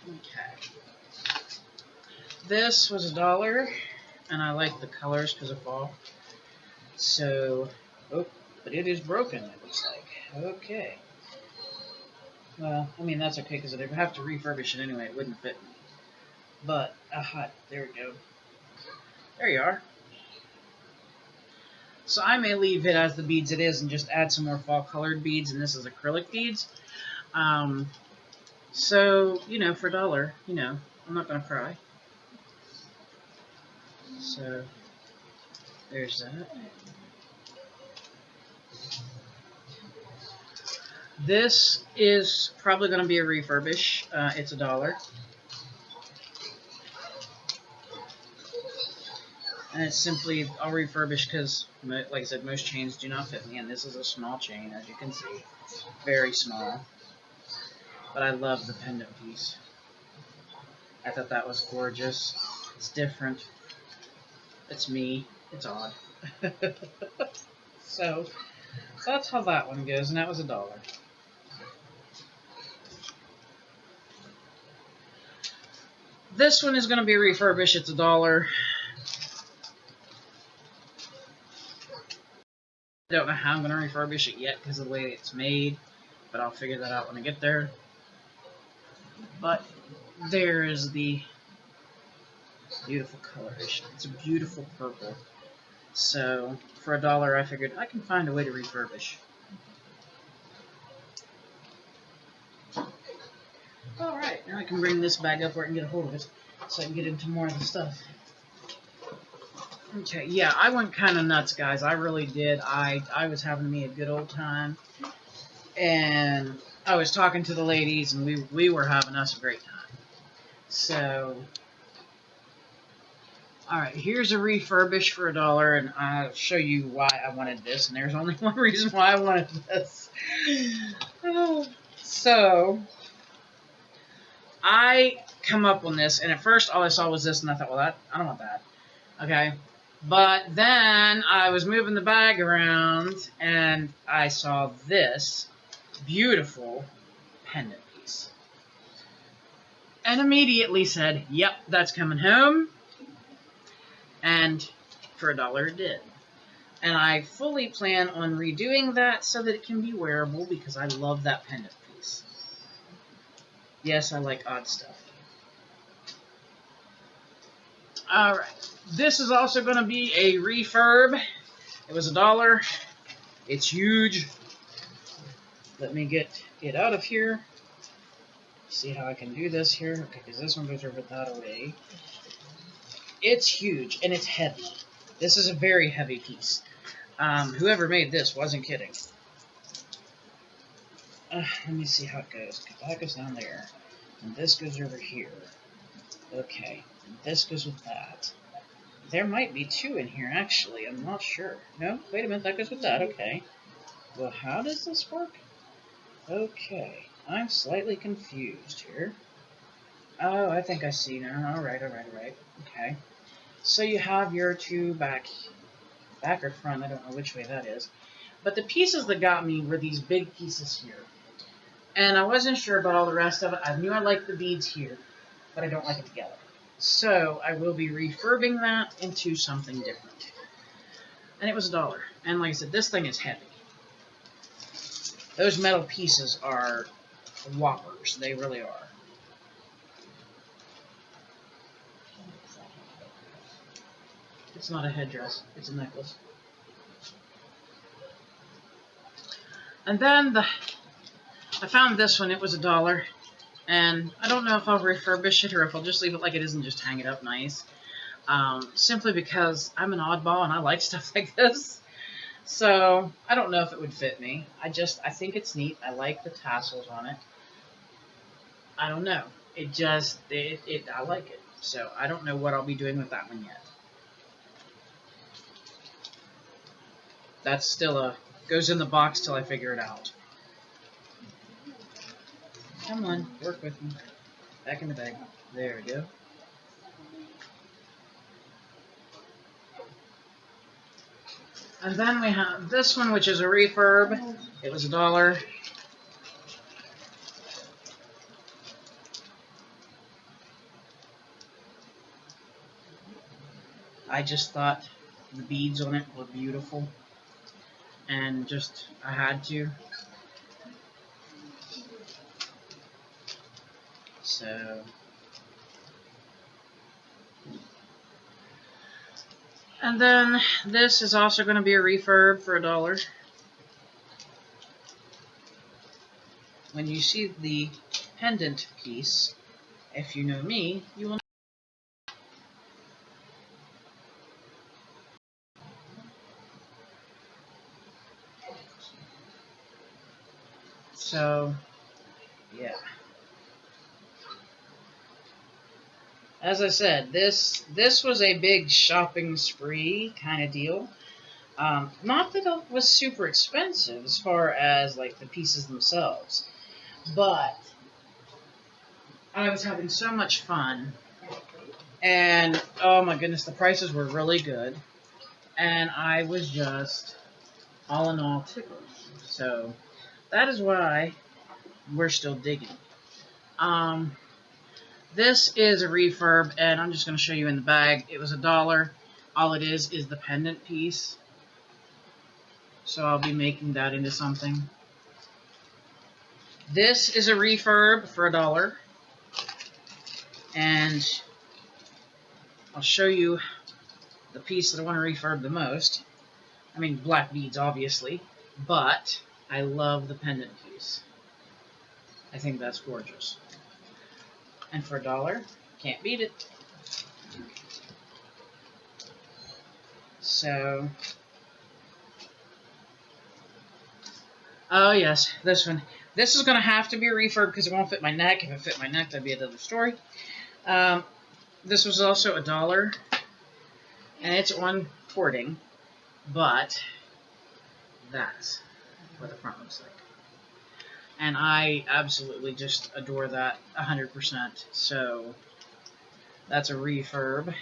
S2: Okay. This was $1, and I like the colors because of fall. So, oh, but it is broken, it looks like. Okay. Well, I mean, that's okay because I'd have to refurbish it anyway. It wouldn't fit me. But, aha, there we go. There you are. So I may leave it as the beads it is and just add some more fall colored beads, and this is acrylic beads. So, you know, for $1, you know, I'm not going to cry. So, there's that. This is probably going to be a refurbish. It's $1. And it's simply, I'll refurbish because, like I said, most chains do not fit me, and this is a small chain, as you can see. Very small. But I love the pendant piece. I thought that was gorgeous. It's different. It's me. It's odd. So that's how that one goes, and that was $1. This one is going to be refurbished. It's $1. I don't know how I'm going to refurbish it yet because of the way it's made, but I'll figure that out when I get there. But there is the beautiful coloration. It's a beautiful purple. So for $1, I figured I can find a way to refurbish. Alright, now I can bring this bag up where I can get a hold of it, so I can get into more of the stuff. Okay, yeah, I went kind of nuts, guys. I really did. I was having me a good old time. And I was talking to the ladies, and we were having us a great time. So, alright, here's a refurbish for $1, and I'll show you why I wanted this. And there's only one reason why I wanted this. So, I come up on this, and at first all I saw was this, and I thought, well, I don't want that. Okay. But then I was moving the bag around, and I saw this beautiful pendant piece. And immediately said, yep, that's coming home. And for $1 it did. And I fully plan on redoing that so that it can be wearable because I love that pendant piece. Yes, I like odd stuff. Alright, this is also going to be a refurb. It was $1. It's huge. Let me get it out of here. See how I can do this here. Okay, because this one goes over that way. It's huge, and it's heavy. This is a very heavy piece. Whoever made this wasn't kidding. Let me see how it goes. That goes down there. And this goes over here. Okay. And this goes with that. There might be 2 in here, actually. I'm not sure. No? Wait a minute. That goes with that. Okay. Well, how does this work? Okay. I'm slightly confused here. Oh, I think I see now. Alright. Okay. So you have your 2 back or front. I don't know which way that is. But the pieces that got me were these big pieces here. And I wasn't sure about all the rest of it. I knew I liked the beads here, but I don't like it together. So I will be refurbing that into something different. And it was $1. And like I said, this thing is heavy. Those metal pieces are whoppers. They really are. It's not a headdress. It's a necklace. And then I found this one. It was $1. And I don't know if I'll refurbish it or if I'll just leave it like it is and just hang it up nice. Simply because I'm an oddball and I like stuff like this. So I don't know if it would fit me. I think it's neat. I like the tassels on it. I don't know. I like it. So I don't know what I'll be doing with that one yet. That's still goes in the box till I figure it out. Come on, work with me. Back in the bag. There we go. And then we have this one, which is a refurb. It was $1. I just thought the beads on it were beautiful. And I had to. So, and then this is also going to be a refurb for $1. When you see the pendant piece, if you know me, you will know. So, yeah. As I said, this was a big shopping spree kind of deal. Not that it was super expensive as far as like the pieces themselves, but I was having so much fun, and oh my goodness, the prices were really good. and I was just all in all tickled. So that is why we're still digging. This is a refurb, and I'm just going to show you in the bag. It was $1. All it is the pendant piece. So I'll be making that into something. This is a refurb for $1. And I'll show you the piece that I want to refurb the most. I mean, black beads, obviously. But I love the pendant piece. I think that's gorgeous. And for $1, can't beat it. So, oh yes, this one. This is going to have to be a refurb because it won't fit my neck. If it fit my neck, that'd be another story. This was also $1, and it's on porting, but that's what the front looks like. And I absolutely just adore that 100%. So that's a refurb.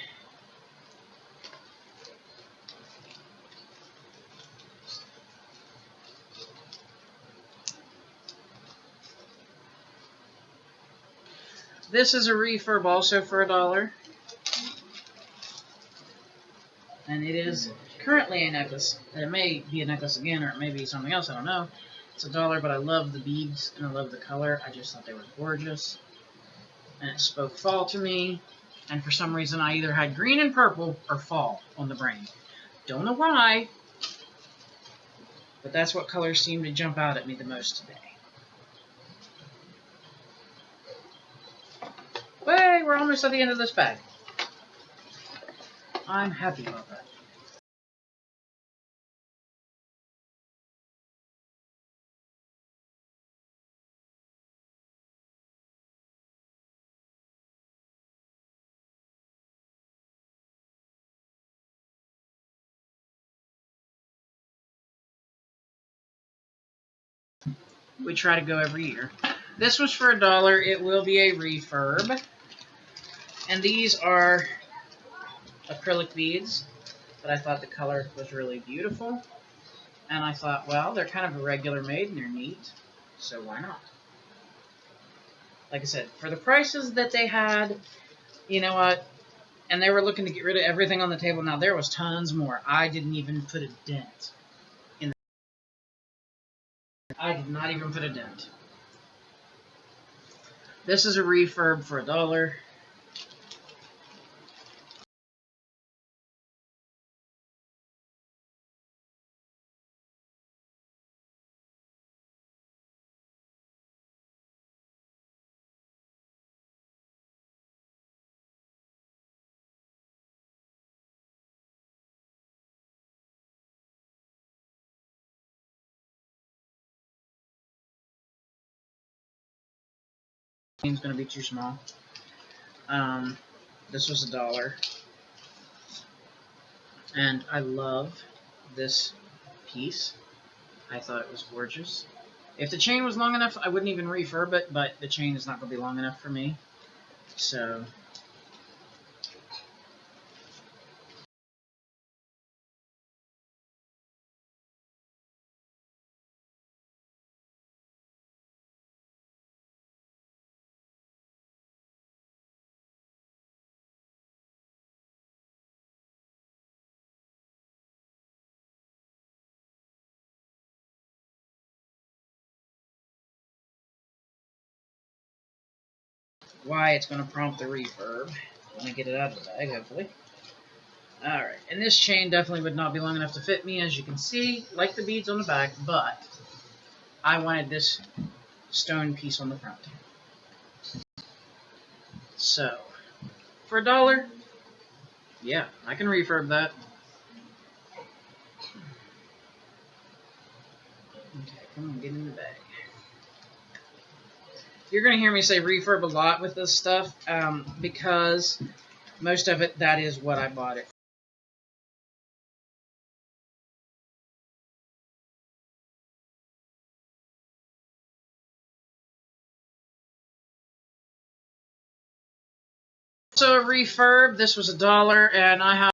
S2: This is a refurb also for $1. And it is currently a necklace. It may be a necklace again, or it may be something else, I don't know. It's $1, but I love the beads, and I love the color. I just thought they were gorgeous. And it spoke fall to me. And for some reason, I either had green and purple or fall on the brain. Don't know why, but that's what colors seem to jump out at me the most today. Hey, we're almost at the end of this bag. I'm happy about that. We try to go every year. This was for $1. It will be a refurb. And these are acrylic beads, but I thought the color was really beautiful. And I thought, well, they're kind of a regular made and they're neat, so why not? Like I said, for the prices that they had, you know what? And they were looking to get rid of everything on the table. Now, there was tons more. I didn't even put a dent in the... I did not even put a dent. This is a refurb for $1. It's going to be too small. This was $1. And I love this piece. I thought it was gorgeous. If the chain was long enough, I wouldn't even refurb it, but the chain is not going to be long enough for me. So... why it's going to prompt the refurb when I get it out of the bag, hopefully. Alright, and this chain definitely would not be long enough to fit me, as you can see, like the beads on the back, but I wanted this stone piece on the front. So, for $1, yeah, I can refurb that. Okay, come on, get in the bag. You're going to hear me say refurb a lot with this stuff, because most of it, that is what I bought it for. So a refurb, this was $1, and I have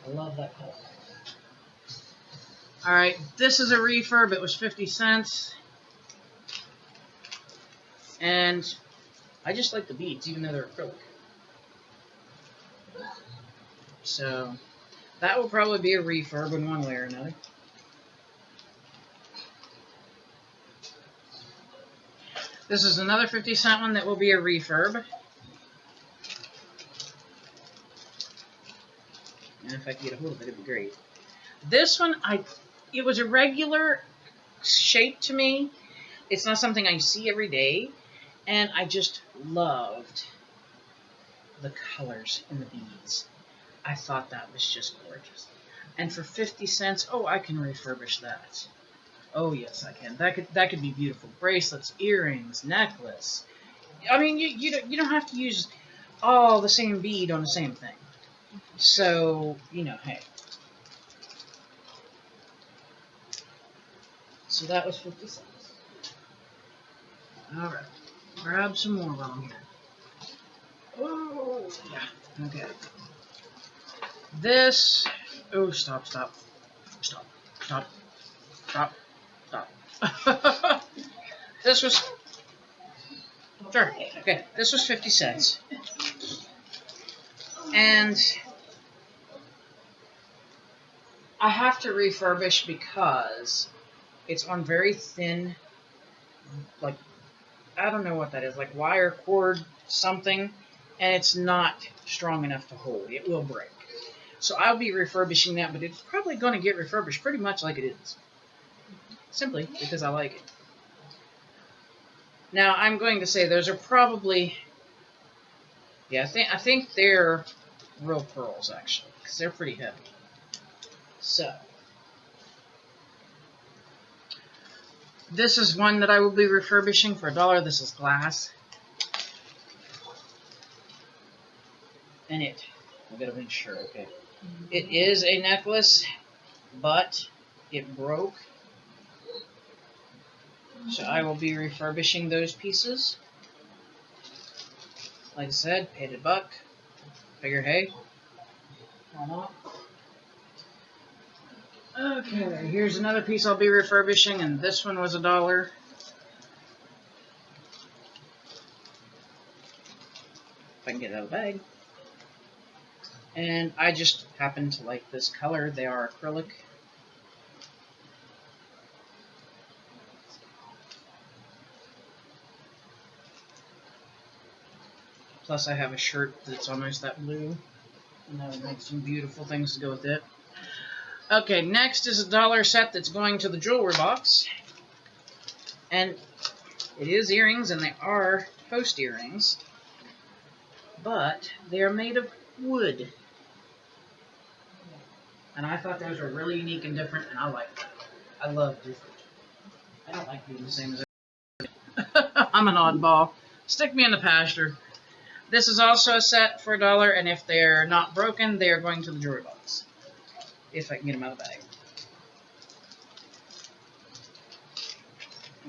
S2: I love that color. Alright, this is a refurb. It was 50 cents. And I just like the beads, even though they're acrylic. So, that will probably be a refurb in one way or another. This is another 50-cent one that will be a refurb. And if I could get a hold of it, it'd be great. This one, it was a regular shape to me. It's not something I see every day. And I just loved the colors in the beads. I thought that was just gorgeous. And for 50 cents, oh, I can refurbish that. Oh, yes, I can. That could be beautiful. Bracelets, earrings, necklace. I mean, you don't have to use all the same bead on the same thing. So, hey. So that was 50 cents. All right. Grab some more while I'm here. Oh, yeah. Okay. This. Oh, stop. This was. Sure. Okay. This was 50 cents. And I have to refurbish because it's on very thin, like, I don't know what that is, like wire cord something, and it's not strong enough to hold. It will break. So I'll be refurbishing that, but it's probably going to get refurbished pretty much like it is. Simply because I like it. Now, I'm going to say those are probably, yeah, I think they're real pearls, actually, because they're pretty heavy. So, this is one that I will be refurbishing for $1. This is glass. And I'll get a make sure, okay. It is a necklace, but it broke. So I will be refurbishing those pieces. Like I said, paid $1. Figure, hey, why not? Okay, here's another piece I'll be refurbishing, and this one was $1. If I can get it out of the bag. And I just happen to like this color. They are acrylic. Plus I have a shirt that's almost that blue. And that would make some beautiful things to go with it. Okay, next is a $1 set that's going to the jewelry box. And it is earrings, and they are post earrings. But they are made of wood. And I thought those were really unique and different, and I like that. I love different. I don't like being the same as everybody. I'm an oddball. Stick me in the pasture. This is also a set for $1, and if they're not broken, they are going to the jewelry box. If I can get them out of the bag.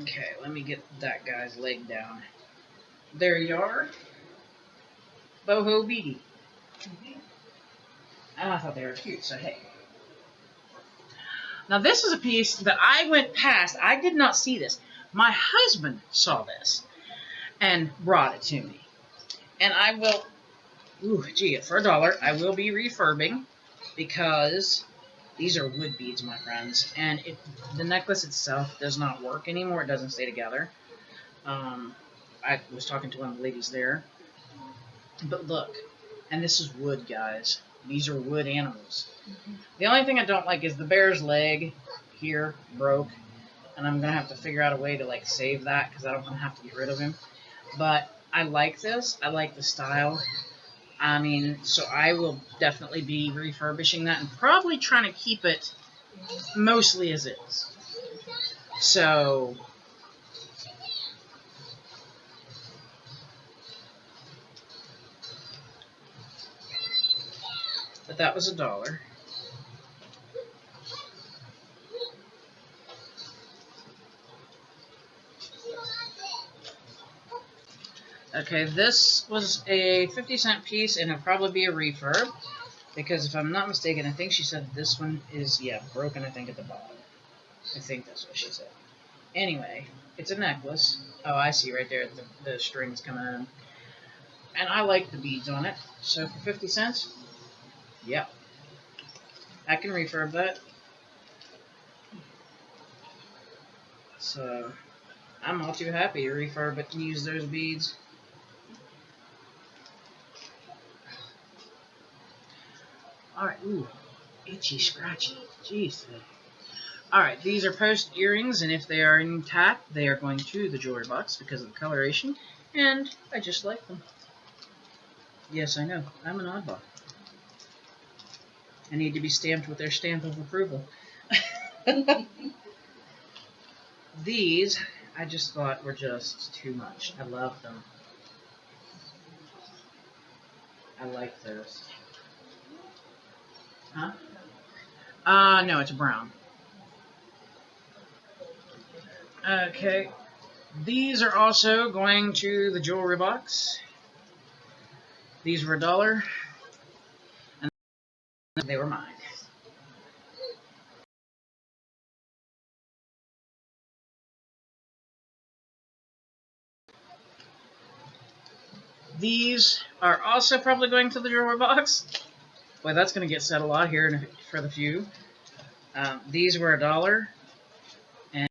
S2: Okay, let me get that guy's leg down. There you are. Boho beady. And I thought they were cute, so hey. Now this is a piece that I went past. I did not see this. My husband saw this and brought it to me. And I will, for $1, I will be refurbing because these are wood beads, my friends. And the necklace itself does not work anymore. It doesn't stay together. I was talking to one of the ladies there. But look, and this is wood, guys. These are wood animals. The only thing I don't like is the bear's leg here broke. And I'm going to have to figure out a way to like save that because I don't want to have to get rid of him. But I like this. I like the style. I mean, so I will definitely be refurbishing that and probably trying to keep it mostly as is. So, but that was $1. Okay, this was a 50-cent piece, and it'll probably be a refurb. Because if I'm not mistaken, I think she said this one is, yeah, broken, I think, at the bottom. I think that's what she said. Anyway, it's a necklace. Oh, I see right there, the strings coming in. And I like the beads on it. So for 50 cents, yeah, I can refurb that. So I'm all too happy to refurb it and use those beads. Alright, ooh, itchy, scratchy. Jeez. Alright, these are post earrings, and if they are intact, they are going to the jewelry box because of the coloration, and I just like them. Yes, I know, I'm an oddball. I need to be stamped with their stamp of approval. These, I just thought were just too much. I love them. I like those. Huh? No, it's brown. Okay. These are also going to the jewelry box. These were $1, and they were mine. These are also probably going to the jewelry box. Boy, that's going to get said a lot here for the few. These were $1, and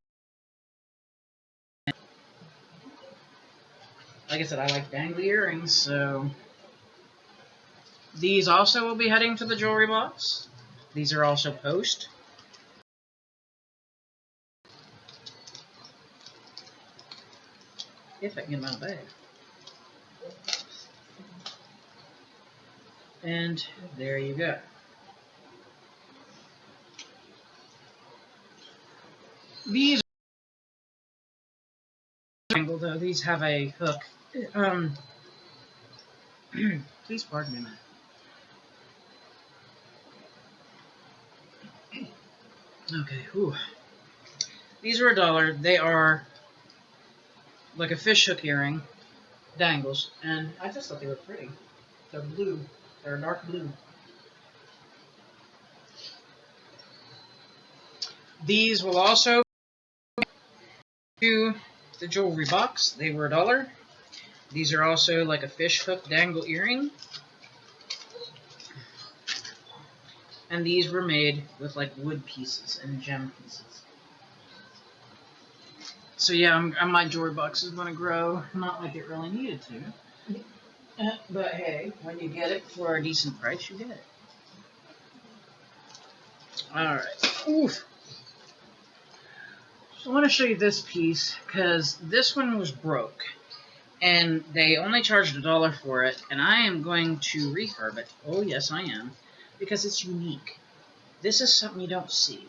S2: like I said, I like dangly earrings, so these also will be heading to the jewelry box. These are also post. If I can get them out of the bag. And there you go. These are angled, though. These have a hook. Please pardon me, man. Okay, whew. These are $1. They are like a fish hook earring, dangles, and I just thought they were pretty. They're blue. They're dark blue. These will also to the jewelry box. They were $1. These are also like a fish hook dangle earring. And these were made with like wood pieces and gem pieces. So yeah, my jewelry box is going to grow. Not like it really needed to. But hey, when you get it for a decent price, you get it. Alright. Oof. So I want to show you this piece, because this one was broke. And they only charged $1 for it, and I am going to refurb it. Oh yes, I am. Because it's unique. This is something you don't see.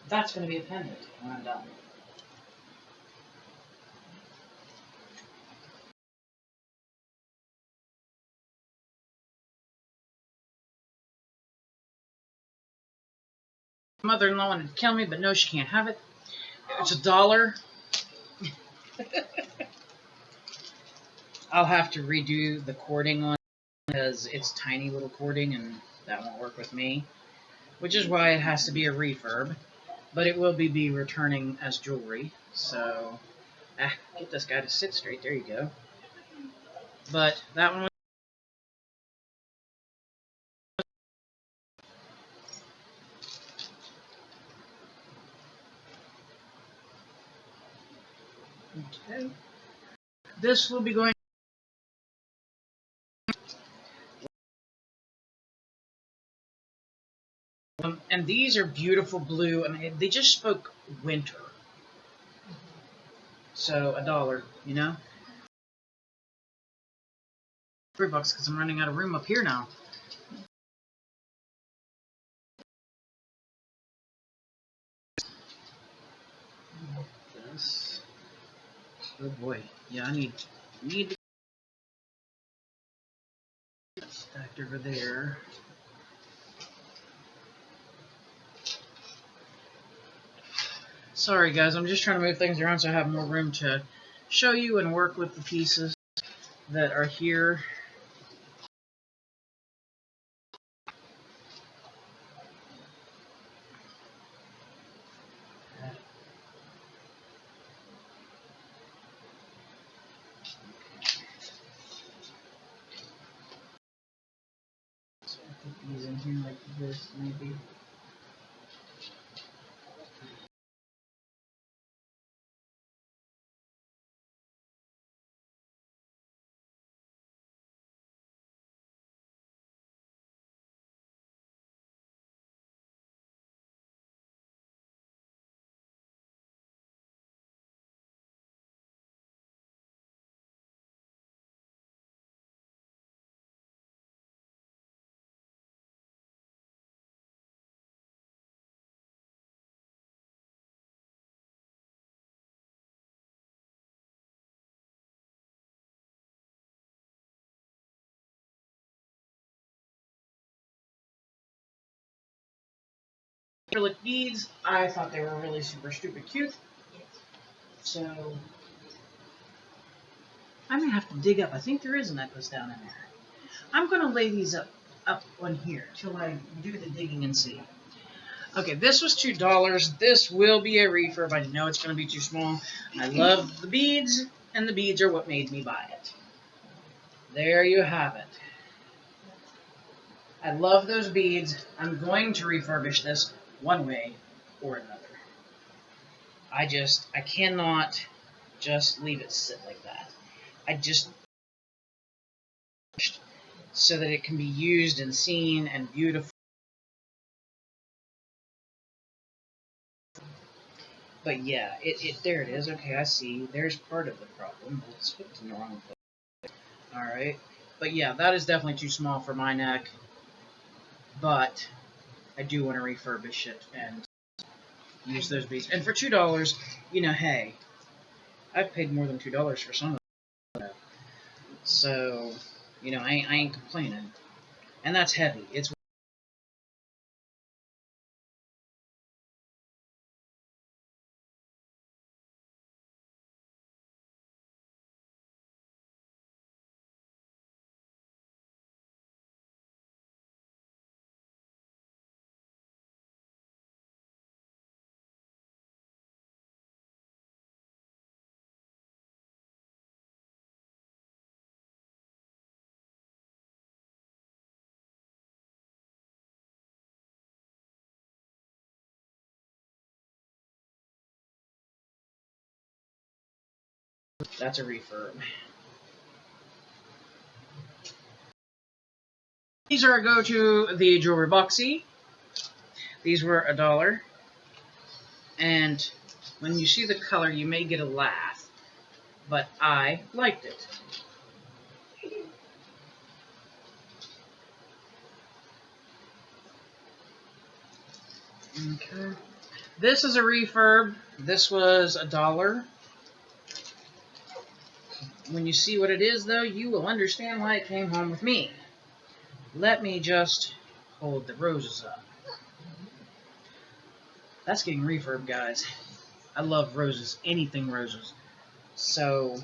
S2: That's going to be a pendant when I'm done. Mother-in-law wanted to kill me, but no, she can't have it. It's $1. I'll have to redo the cording on it because it's tiny little cording and that won't work with me. Which is why it has to be a refurb. But it will be returning as jewelry. So, get this guy to sit straight. There you go. But that one was okay. This will be going. And these are beautiful blue. I mean, they just spoke winter. So $1, you know. $3 because I'm running out of room up here now. This. Oh boy. Yeah, I need to get stacked over there. Sorry guys, I'm just trying to move things around so I have more room to show you and work with the pieces that are here. something like this, maybe. Acrylic beads, I thought they were really super stupid cute. So I may have to dig up. I think there is a necklace down in there. I'm gonna lay these up on here till I do the digging and see. Okay, this was $2. This will be a refurb. I know it's gonna be too small. I love the beads, and the beads are what made me buy it. There you have it. I love those beads. I'm going to refurbish this one way or another. I cannot just leave it sit like that. I just so that it can be used and seen and beautiful. But yeah, there it is. Okay, I see. There's part of the problem. It's hooked in the wrong place. Alright. But yeah, that is definitely too small for my neck. But I do want to refurbish it and use those beads. And for $2, hey, I've paid more than $2 for some of them. So, I ain't complaining. And that's heavy. It's that's a refurb. These are a go-to the Jewelry Boxy. These were $1. And when you see the color, you may get a laugh. But I liked it. Okay. This is a refurb. This was $1. When you see what it is, though, you will understand why it came home with me. Let me just hold the roses up. That's getting refurb, guys. I love roses. Anything roses. So,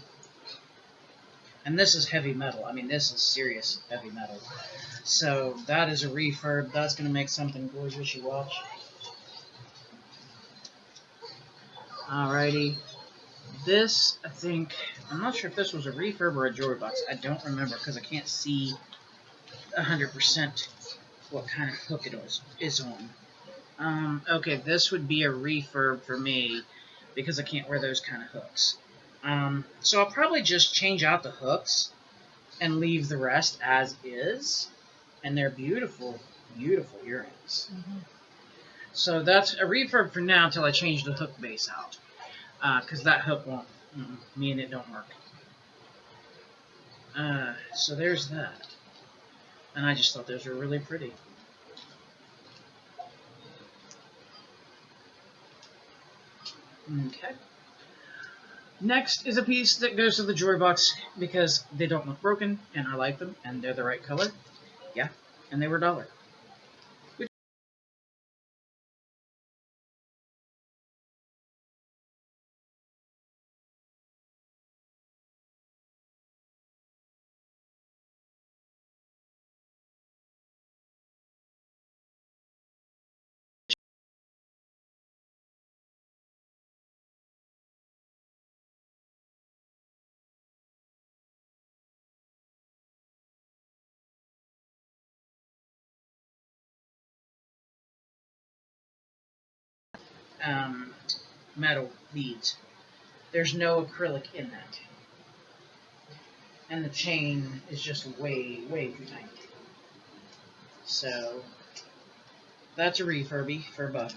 S2: and this is heavy metal. I mean, this is serious heavy metal. So, that is a refurb. That's going to make something gorgeous. You watch. Alrighty. This, I think, I'm not sure if this was a refurb or a jewelry box. I don't remember because I can't see 100% what kind of hook it is on. Okay, this would be a refurb for me because I can't wear those kind of hooks. So I'll probably just change out the hooks and leave the rest as is. And they're beautiful, beautiful earrings. Mm-hmm. So that's a refurb for now until I change the hook base out. Because that hook won't, me and it don't work. So there's that. And I just thought those were really pretty. Okay. Next is a piece that goes to the jewelry box because they don't look broken, and I like them, and they're the right color. Yeah, and they were $1. metal beads. There's no acrylic in that. And the chain is just way, way too tiny. So, that's a refurby for $1.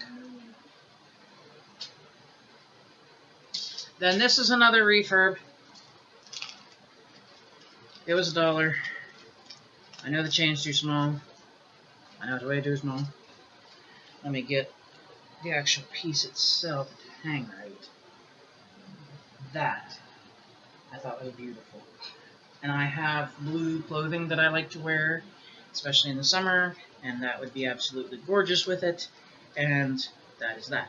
S2: Then this is another refurb. It was $1. I know the chain's too small. I know it's way too small. Let me get the actual piece itself to hang right. That I thought was beautiful. And I have blue clothing that I like to wear, especially in the summer, and that would be absolutely gorgeous with it. And that is that.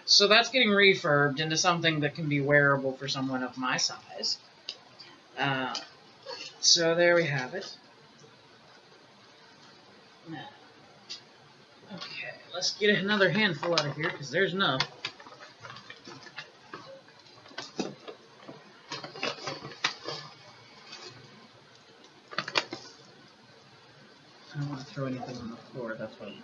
S2: So that's getting refurbed into something that can be wearable for someone of my size. So there we have it. Now, okay, let's get another handful out of here because there's enough. I don't want to throw anything on the floor, that's what I'm doing.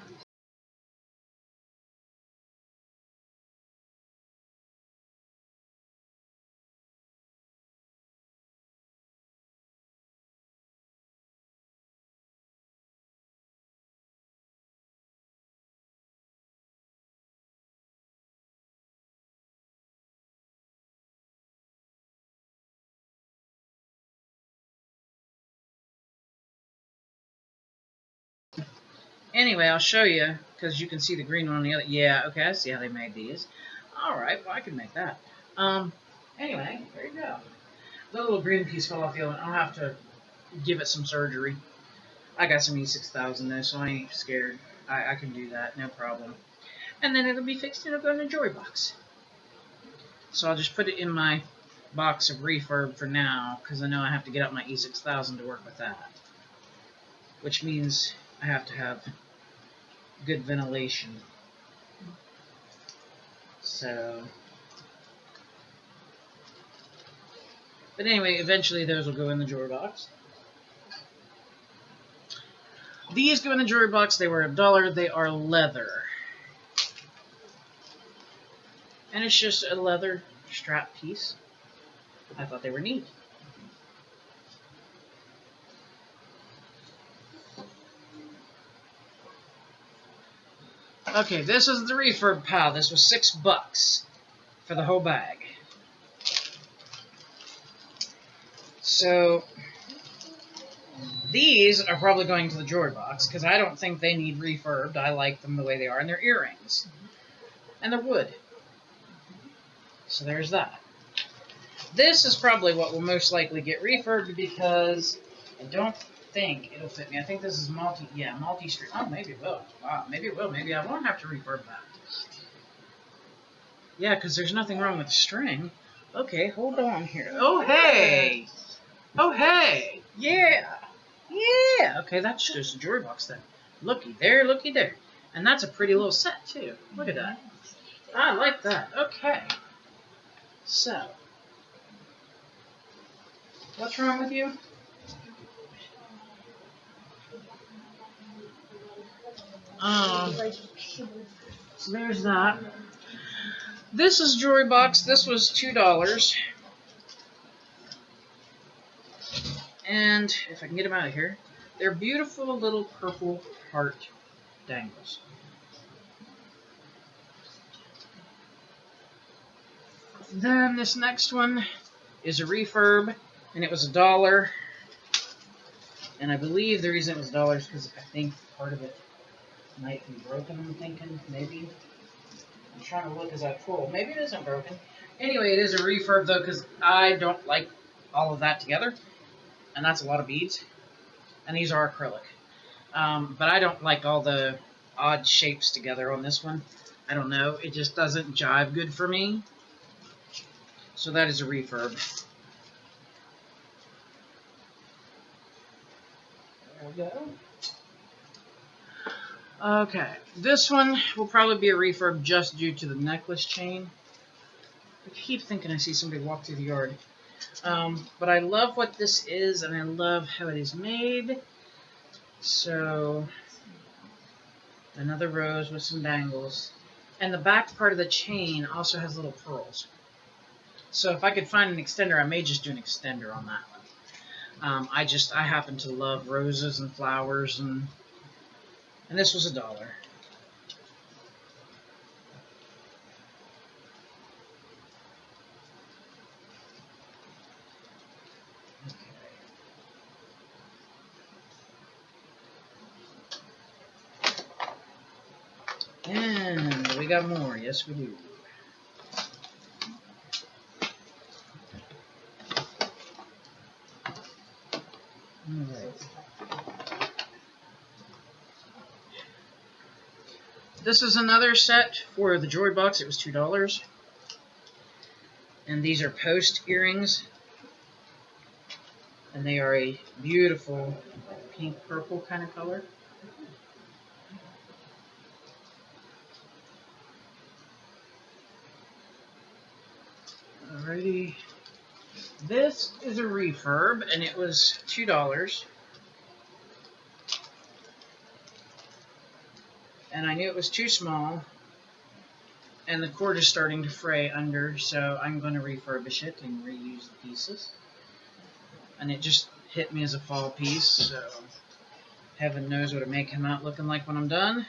S2: Anyway, I'll show you, because you can see the green one on the other. Yeah, okay, I see how they made these. Alright, well, I can make that. Anyway, there you go. The little green piece fell off the other one. I'll have to give it some surgery. I got some E6000 though, so I ain't scared. I can do that, no problem. And then it'll be fixed and it'll go in a jewelry box. So I'll just put it in my box of refurb for now, because I know I have to get out my E6000 to work with that. Which means I have to have good ventilation. So, but anyway, eventually those will go in the jewelry box. These go in the jewelry box. They were $1. They are leather. And it's just a leather strap piece. I thought they were neat. Okay, this is the refurb pile. This was $6 for the whole bag. So, these are probably going to the jewelry box, because I don't think they need refurbed. I like them the way they are, and they're earrings. And they're wood. So there's that. This is probably what will most likely get refurbed, because I don't think it'll fit me. I think this is multi-string. Oh, maybe it will. Wow, maybe it will. Maybe I won't have to refurb that. Yeah, because there's nothing wrong with the string. Okay, hold on here. Oh, hey! Oh, hey! Yeah! Yeah! Okay, that just goes to the jewelry box then. Looky there, looky there. And that's a pretty little set, too. Look at that. I like that. Okay. So. What's wrong with you? So there's that. This is jewelry box. This was $2. And if I can get them out of here, they're beautiful little purple heart dangles. Then this next one is a refurb, and it was $1. And I believe the reason it was $1 is because I think part of it might be broken, I'm thinking, maybe. I'm trying to look as I pull. Maybe it isn't broken. Anyway, it is a refurb, though, because I don't like all of that together. And that's a lot of beads. And these are acrylic. But I don't like all the odd shapes together on this one. I don't know. It just doesn't jive good for me. So that is a refurb. There we go. Okay, this one will probably be a refurb just due to the necklace chain. I keep thinking I see somebody walk through the yard. But I love what this is, and I love how it is made. So, Another rose with some dangles. And the back part of the chain also has little pearls. So if I could find an extender, I may just do an extender on that one. I happen to love roses and flowers, and this was $1. And we got more. Yes, we do. Alright. This is another set for the Joy Box. It was $2. And these are post earrings. And they are a beautiful pink-purple kind of color. Alrighty. This is a refurb, and it was $2. And I knew it was too small, and the cord is starting to fray under, so I'm going to refurbish it and reuse the pieces. And it just hit me as a fall piece, so heaven knows what it may come out looking like when I'm done.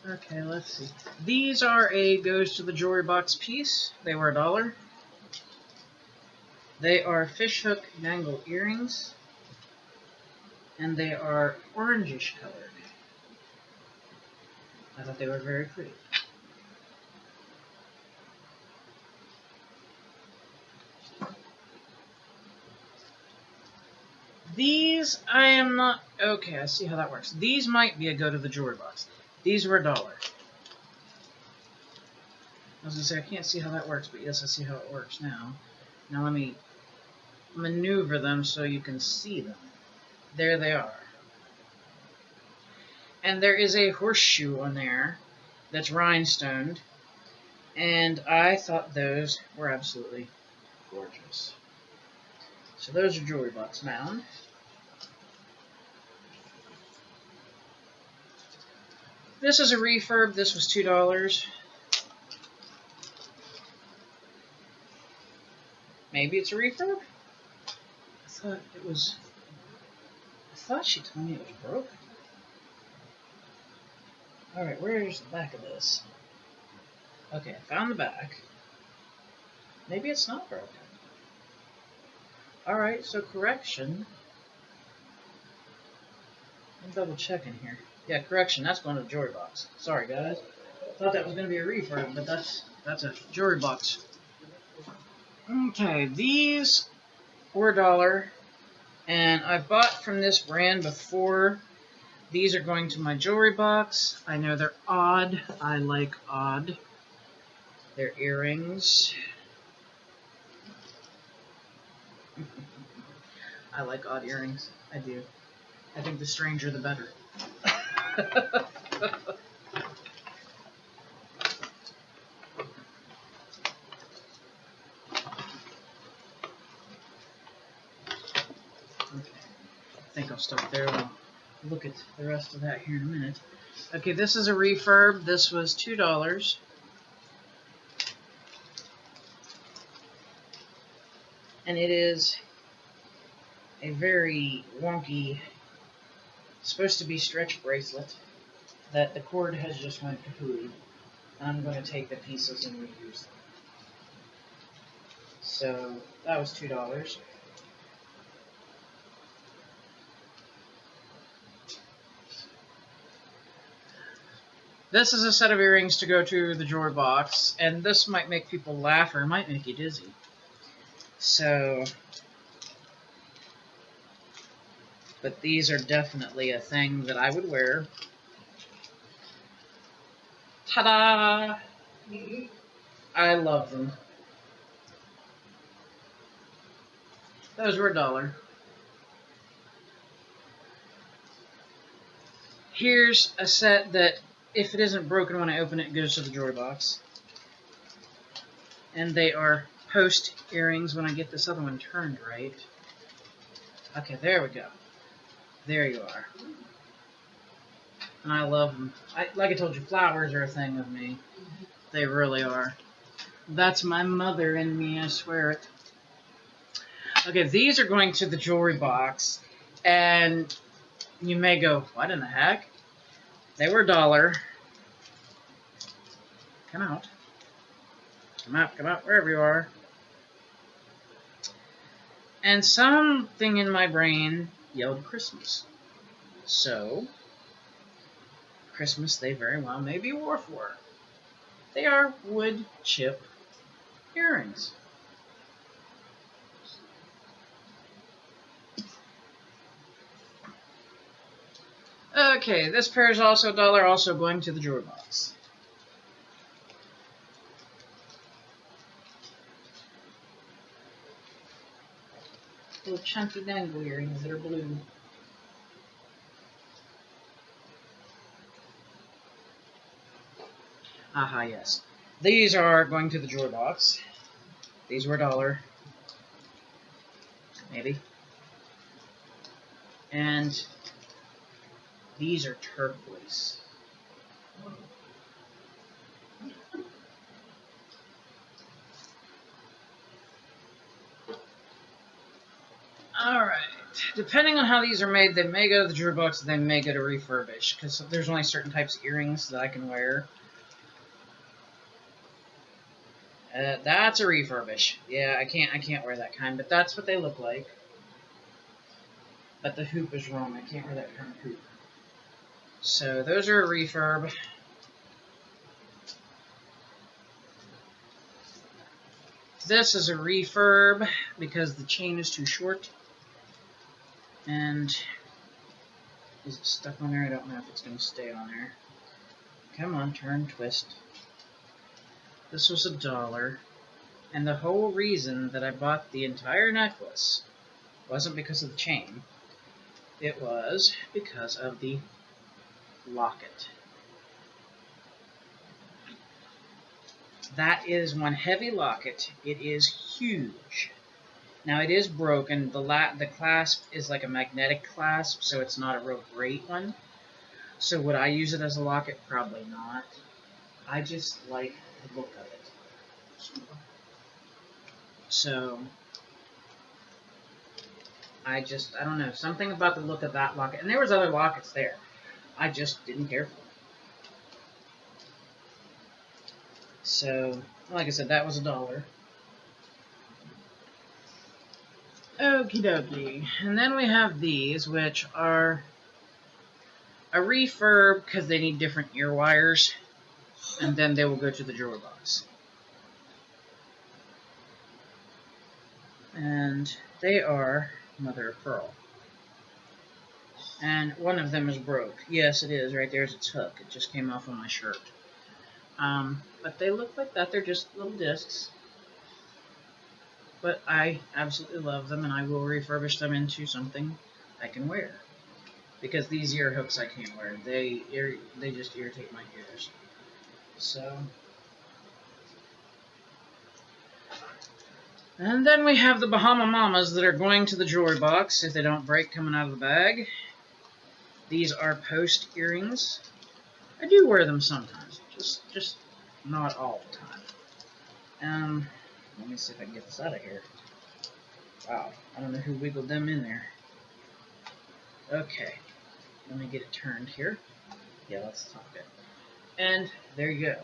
S2: Okay, let's see. These are a goes to the jewelry box piece. They were $1. They are fishhook dangle earrings, and they are orangish colored. I thought they were very pretty. These, I am not... Okay, I see how that works. These might be a go to the jewelry box. These were $1. I was going to say, I can't see how that works, but yes, I see how it works now. Now let me maneuver them so you can see them. There they are. And there is a horseshoe on there that's rhinestoned, and I thought those were absolutely gorgeous. So those are jewelry box bound. This is a refurb. This was $2. Maybe it's a refurb? I thought she told me it was broken. Alright, where's the back of this? Okay, I found the back. Maybe it's not broken. Alright, so correction. I'm double checking here. Yeah, correction, that's going to the jewelry box. Sorry, guys. Thought that was going to be a refurb, but that's a jewelry box. Okay, these were $1, and I've bought from this brand before. These are going to my jewelry box. I know they're odd. I like odd. They're earrings. I like odd earrings. I do. I think the stranger the better. Okay. I think I'll stop there. I'll look at the rest of that here in a minute. Okay, this is a refurb. This was $2. And it is a very wonky, supposed to be stretch bracelet that the cord has just went kapooey. I'm going to take the pieces and reuse them. So that was $2. This is a set of earrings to go to the jewelry box, and this might make people laugh or it might make you dizzy. So, but these are definitely a thing that I would wear. Ta-da! I love them. Those were $1. Here's a set that, if it isn't broken when I open it, goes to the jewelry box. And they are post earrings when I get this other one turned right. Okay, there we go. There you are. And I love them. Like I told you, flowers are a thing with me. They really are. That's my mother in me, I swear it. Okay, these are going to the jewelry box. And you may go, what in the heck? They were $1. Come out. Come out, wherever you are. And something in my brain yelled Christmas. So, Christmas they very well may be war for. They are wood chip earrings. Okay, this pair is also $1, also going to the jewelry box. Little chunky dangle earrings that are blue. Aha, yes. These are going to the jewelry box. These were $1. Maybe. And these are turquoise. Alright. Depending on how these are made, they may go to the jewelry box, they may go to refurbish, because there's only certain types of earrings that I can wear. That's a refurbish. Yeah, I can't wear that kind, but that's what they look like. But the hoop is wrong. I can't wear that kind of hoop. So those are a refurb. This is a refurb because the chain is too short. And is it stuck on there? I don't know if it's going to stay on there. Come on, turn, twist. This was $1. And the whole reason that I bought the entire necklace wasn't because of the chain. It was because of the locket. That is one heavy locket. It is huge. Now it is broken. The clasp is like a magnetic clasp, so it's not a real great one. So would I use it as a locket? Probably not. I just like the look of it. So I don't know, something about the look of that locket. And there was other lockets there. I just didn't care for them. So, like I said, that was $1. Okie dokie. And then we have these, which are a refurb because they need different ear wires. And then they will go to the jewelry box. And they are mother of pearl. And one of them is broke. Yes, it is. Right there's its hook. It just came off on my shirt. But they look like that. They're just little discs. But I absolutely love them, and I will refurbish them into something I can wear. Because these ear hooks I can't wear. They just irritate my ears. So. And then we have the Bahama Mamas that are going to the jewelry box if they don't break coming out of the bag. These are post earrings. I do wear them sometimes, just not all the time. Let me see if I can get this out of here. Wow, I don't know who wiggled them in there. Okay, let me get it turned here. Yeah, let's talk it. And there you go.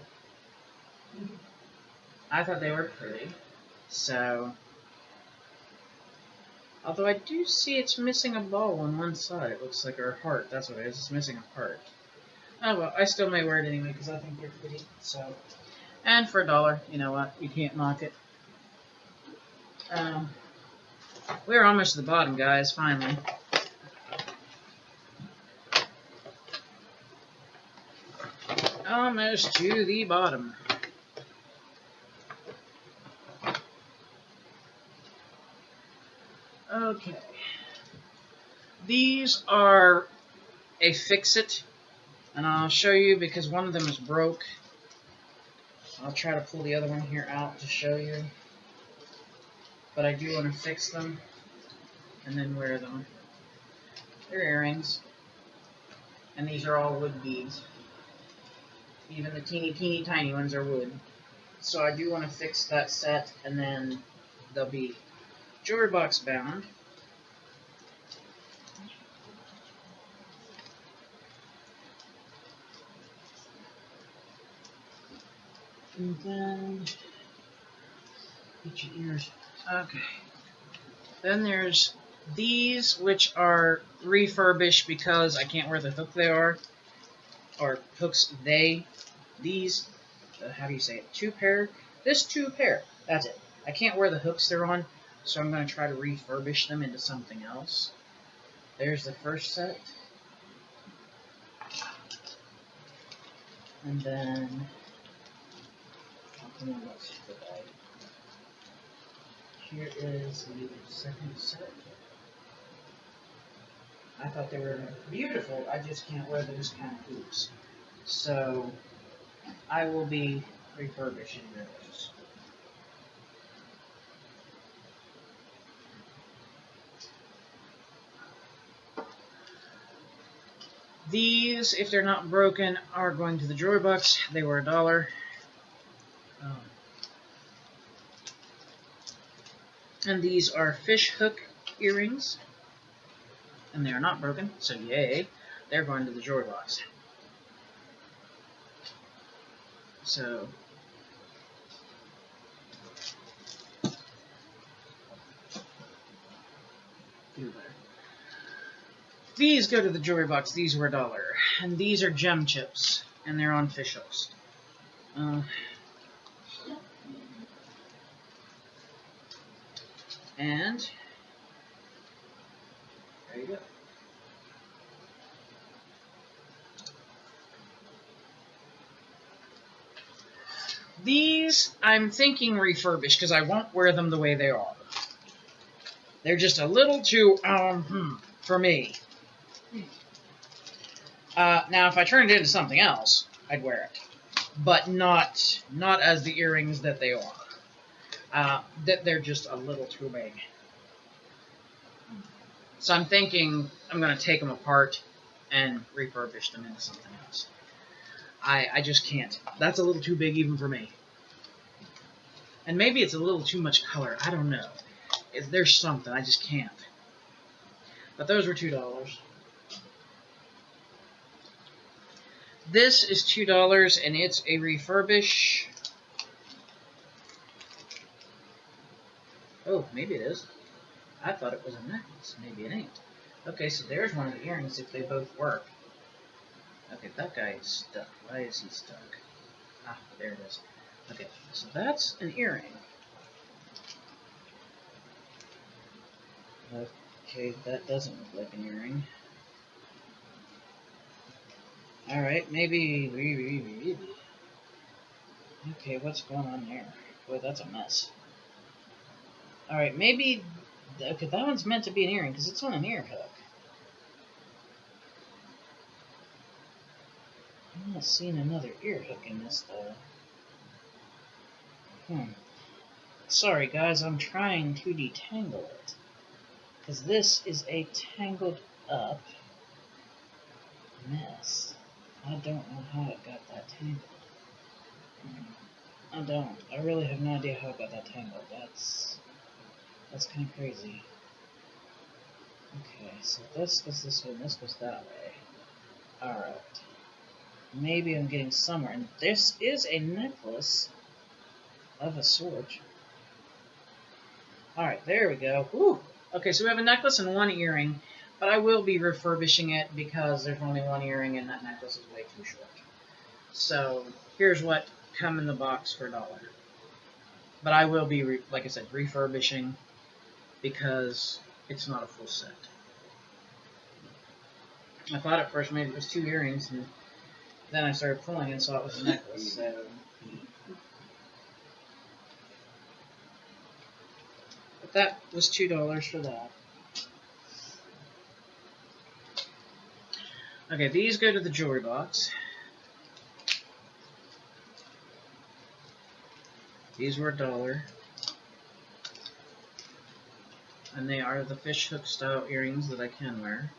S2: I thought they were pretty. So, although I do see it's missing a ball on one side. It looks like her heart. That's what it is. It's missing a part. Oh well, I still may wear it anyway because I think they're pretty. So, and for $1, you know what? You can't knock it. We're almost to the bottom, guys. Finally. Almost to the bottom. Okay. These are a fix-it And I'll show you because one of them is broke. I'll try to pull the other one here out to show you. But I do want to fix them and then wear them. They're earrings. And these are all wood beads. Even the teeny tiny ones are wood. So I do want to fix that set, and then they'll be jewelry box bound. And then get your ears. Okay. Then there's these, which are refurbished because I can't wear the hook they are. Or hooks they. These, how do you say it? 2 pair? This 2 pair. That's it. I can't wear the hooks they're on, so I'm going to try to refurbish them into something else. There's the first set. And then, here is the second set. I thought they were beautiful, I just can't wear those kind of hoops. So, I will be refurbishing those. These, if they're not broken, are going to the jewelry box. They were $1. And these are fish hook earrings. And they are not broken, so yay. They're going to the jewelry box. So, these go to the jewelry box. These were $1. And these are gem chips, and they're on fish hooks. And there you go. These, I'm thinking refurbished, because I won't wear them the way they are. They're just a little too, for me. Now, if I turned it into something else, I'd wear it. But not as the earrings that they are. That they're just a little too big. So I'm thinking I'm going to take them apart and refurbish them into something else. I just can't. That's a little too big even for me. And maybe it's a little too much color. I don't know. There's something. I just can't. But those were $2. This is $2, and it's a refurbish. Oh, maybe it is. I thought it was a necklace. Maybe it ain't. Okay, so there's one of the earrings if they both work. Okay, that guy is stuck. Why is he stuck? Ah, there it is. Okay, so that's an earring. Okay, that doesn't look like an earring. Alright, maybe. Okay, what's going on there? Boy, that's a mess. Alright, maybe. Okay, that one's meant to be an earring because it's on an ear hook. I'm not seeing another ear hook in this though. Sorry guys, I'm trying to detangle it. Because this is a tangled up mess. I don't know how it got that tangled. I don't. I really have no idea how it got that tangled. That's kind of crazy. Okay, so this goes this way and this goes that way. Alright. Maybe I'm getting somewhere. And this is a necklace of a sort. Alright, there we go. Whew. Okay, so we have a necklace and one earring, but I will be refurbishing it because there's only one earring and that necklace is way too short. So, here's what come in the box for $1. But I will be, like I said, refurbishing because it's not a full set. I thought at first maybe it was 2 earrings, and then I started pulling and saw it was a necklace. So. But that was $2 for that. Okay, these go to the jewelry box. These were $1. And they are the fish hook style earrings that I can wear.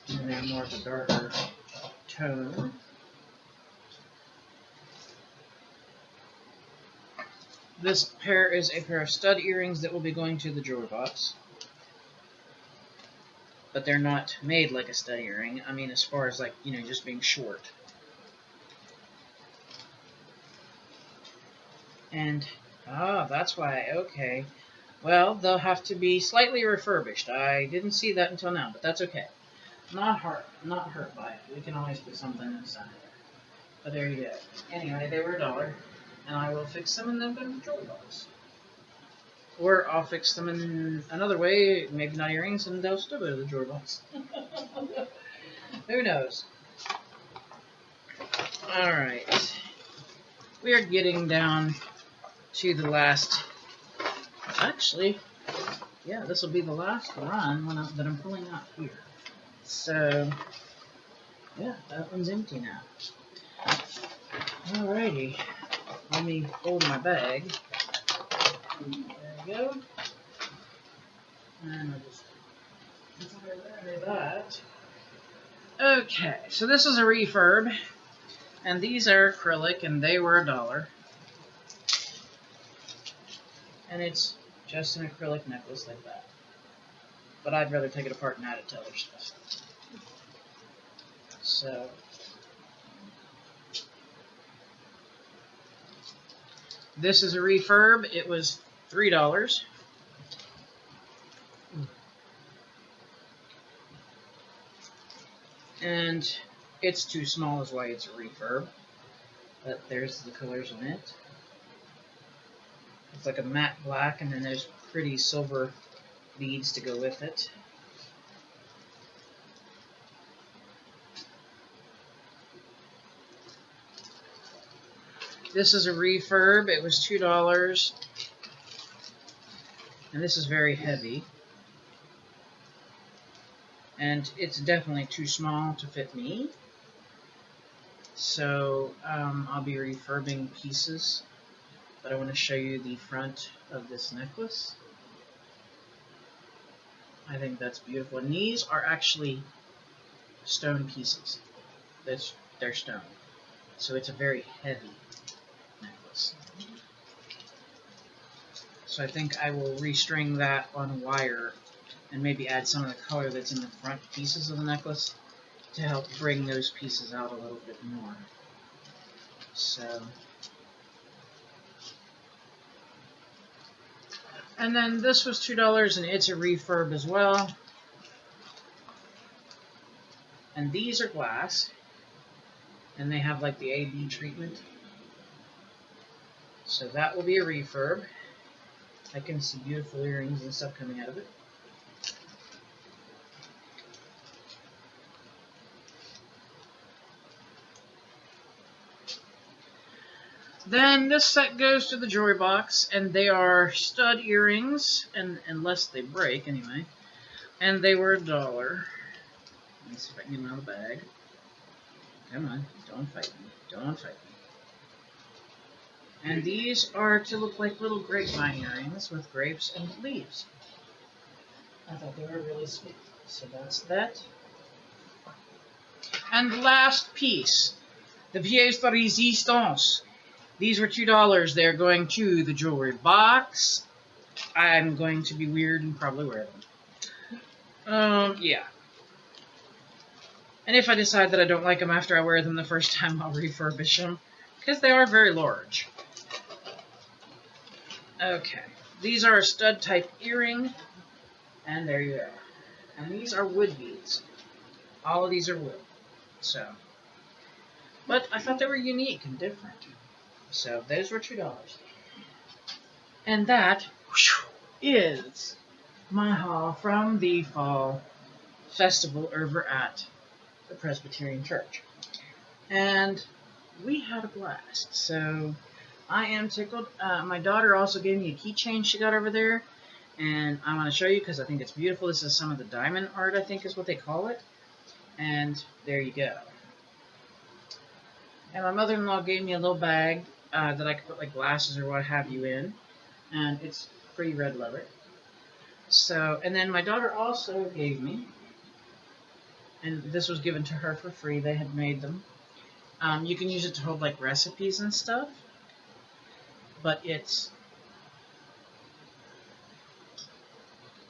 S2: And they're more of a darker tone. This pair is a pair of stud earrings that will be going to the jewelry box. But they're not made like a stud earring. I mean, as far as like, you know, just being short. And, that's why, okay. Well, they'll have to be slightly refurbished. I didn't see that until now, but that's okay. Not hurt by it. We can always put something inside there. But there you go. Anyway, they were $1, and I will fix them and then put them in the jewelry box. Or I'll fix them in another way, maybe not earrings, and they'll still go to the jewelry box. Who knows? Alright. We are getting down to the last... Actually, yeah, this will be the last run that I'm pulling out here. So, yeah, that one's empty now. Alrighty. Let me fold my bag. There we go. And I'll just do that. Okay, so this is a refurb. And these are acrylic, and they were $1. And it's just an acrylic necklace like that. But I'd rather take it apart and add it to other stuff. So, this is a refurb. It was $3. And it's too small is why it's a refurb. But there's the colors on it. It's like a matte black, and then there's pretty silver beads to go with it. This is a refurb. It was $2. And this is very heavy. And it's definitely too small to fit me. So I'll be refurbing pieces. But I want to show you the front of this necklace. I think that's beautiful. And these are actually stone pieces. They're stone. So it's a very heavy necklace. So I think I will restring that on wire and maybe add some of the color that's in the front pieces of the necklace to help bring those pieces out a little bit more. So... And then this was $2, and it's a refurb as well. And these are glass. And they have like the AB treatment. So that will be a refurb. I can see beautiful earrings and stuff coming out of it. Then this set goes to the jewelry box, and they are stud earrings, and unless they break anyway. And they were $1. Let me see if I can get them out of the bag. Come on, don't fight me. Don't fight me. And these are to look like little grapevine earrings with grapes and leaves. I thought they were really sweet. So that's that. And last piece, the pièce de résistance. These were $2. They're going to the jewelry box. I'm going to be weird and probably wear them. Yeah. And if I decide that I don't like them after I wear them the first time, I'll refurbish them. Because they are very large. Okay. These are a stud type earring. And there you go. And these are wood beads. All of these are wood. So. But I thought they were unique and different. So those were $2. And that is my haul from the Fall Festival over at the Presbyterian Church. And we had a blast. So I am tickled. My daughter also gave me a keychain she got over there. And I want to show you because I think it's beautiful. This is some of the diamond art, I think is what they call it. And there you go. And my mother-in-law gave me a little bag that I could put like glasses or what have you in, and it's pretty red leather. So, and then my daughter also gave me, and this was given to her for free. They had made them. You can use it to hold like recipes and stuff, but it's,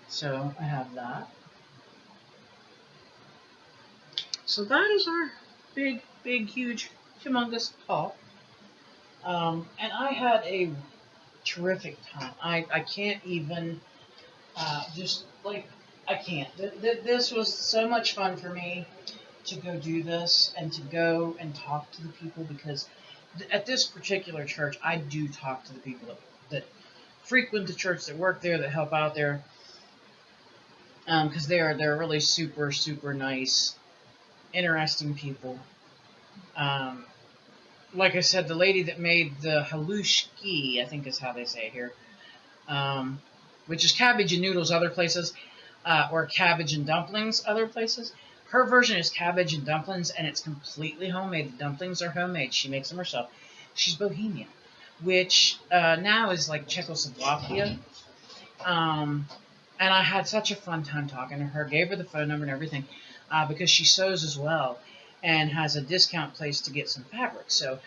S2: so I have that. So that is our big, huge, humongous haul. And I had a terrific time. I can't even, just like, I can't. This was so much fun for me to go do this and to go and talk to the people, because at this particular church, I do talk to the people that frequent the church, that work there, that help out there, because they're really super nice, interesting people. Like I said, the lady that made the halushki, I think is how they say it here, which is cabbage and noodles other places, or cabbage and dumplings other places. Her version is cabbage and dumplings, and it's completely homemade. The dumplings are homemade. She makes them herself. She's Bohemian, which now is like Czechoslovakia. And I had such a fun time talking to her. Gave her the phone number and everything, because she sews as well and has a discount place to get some fabric. So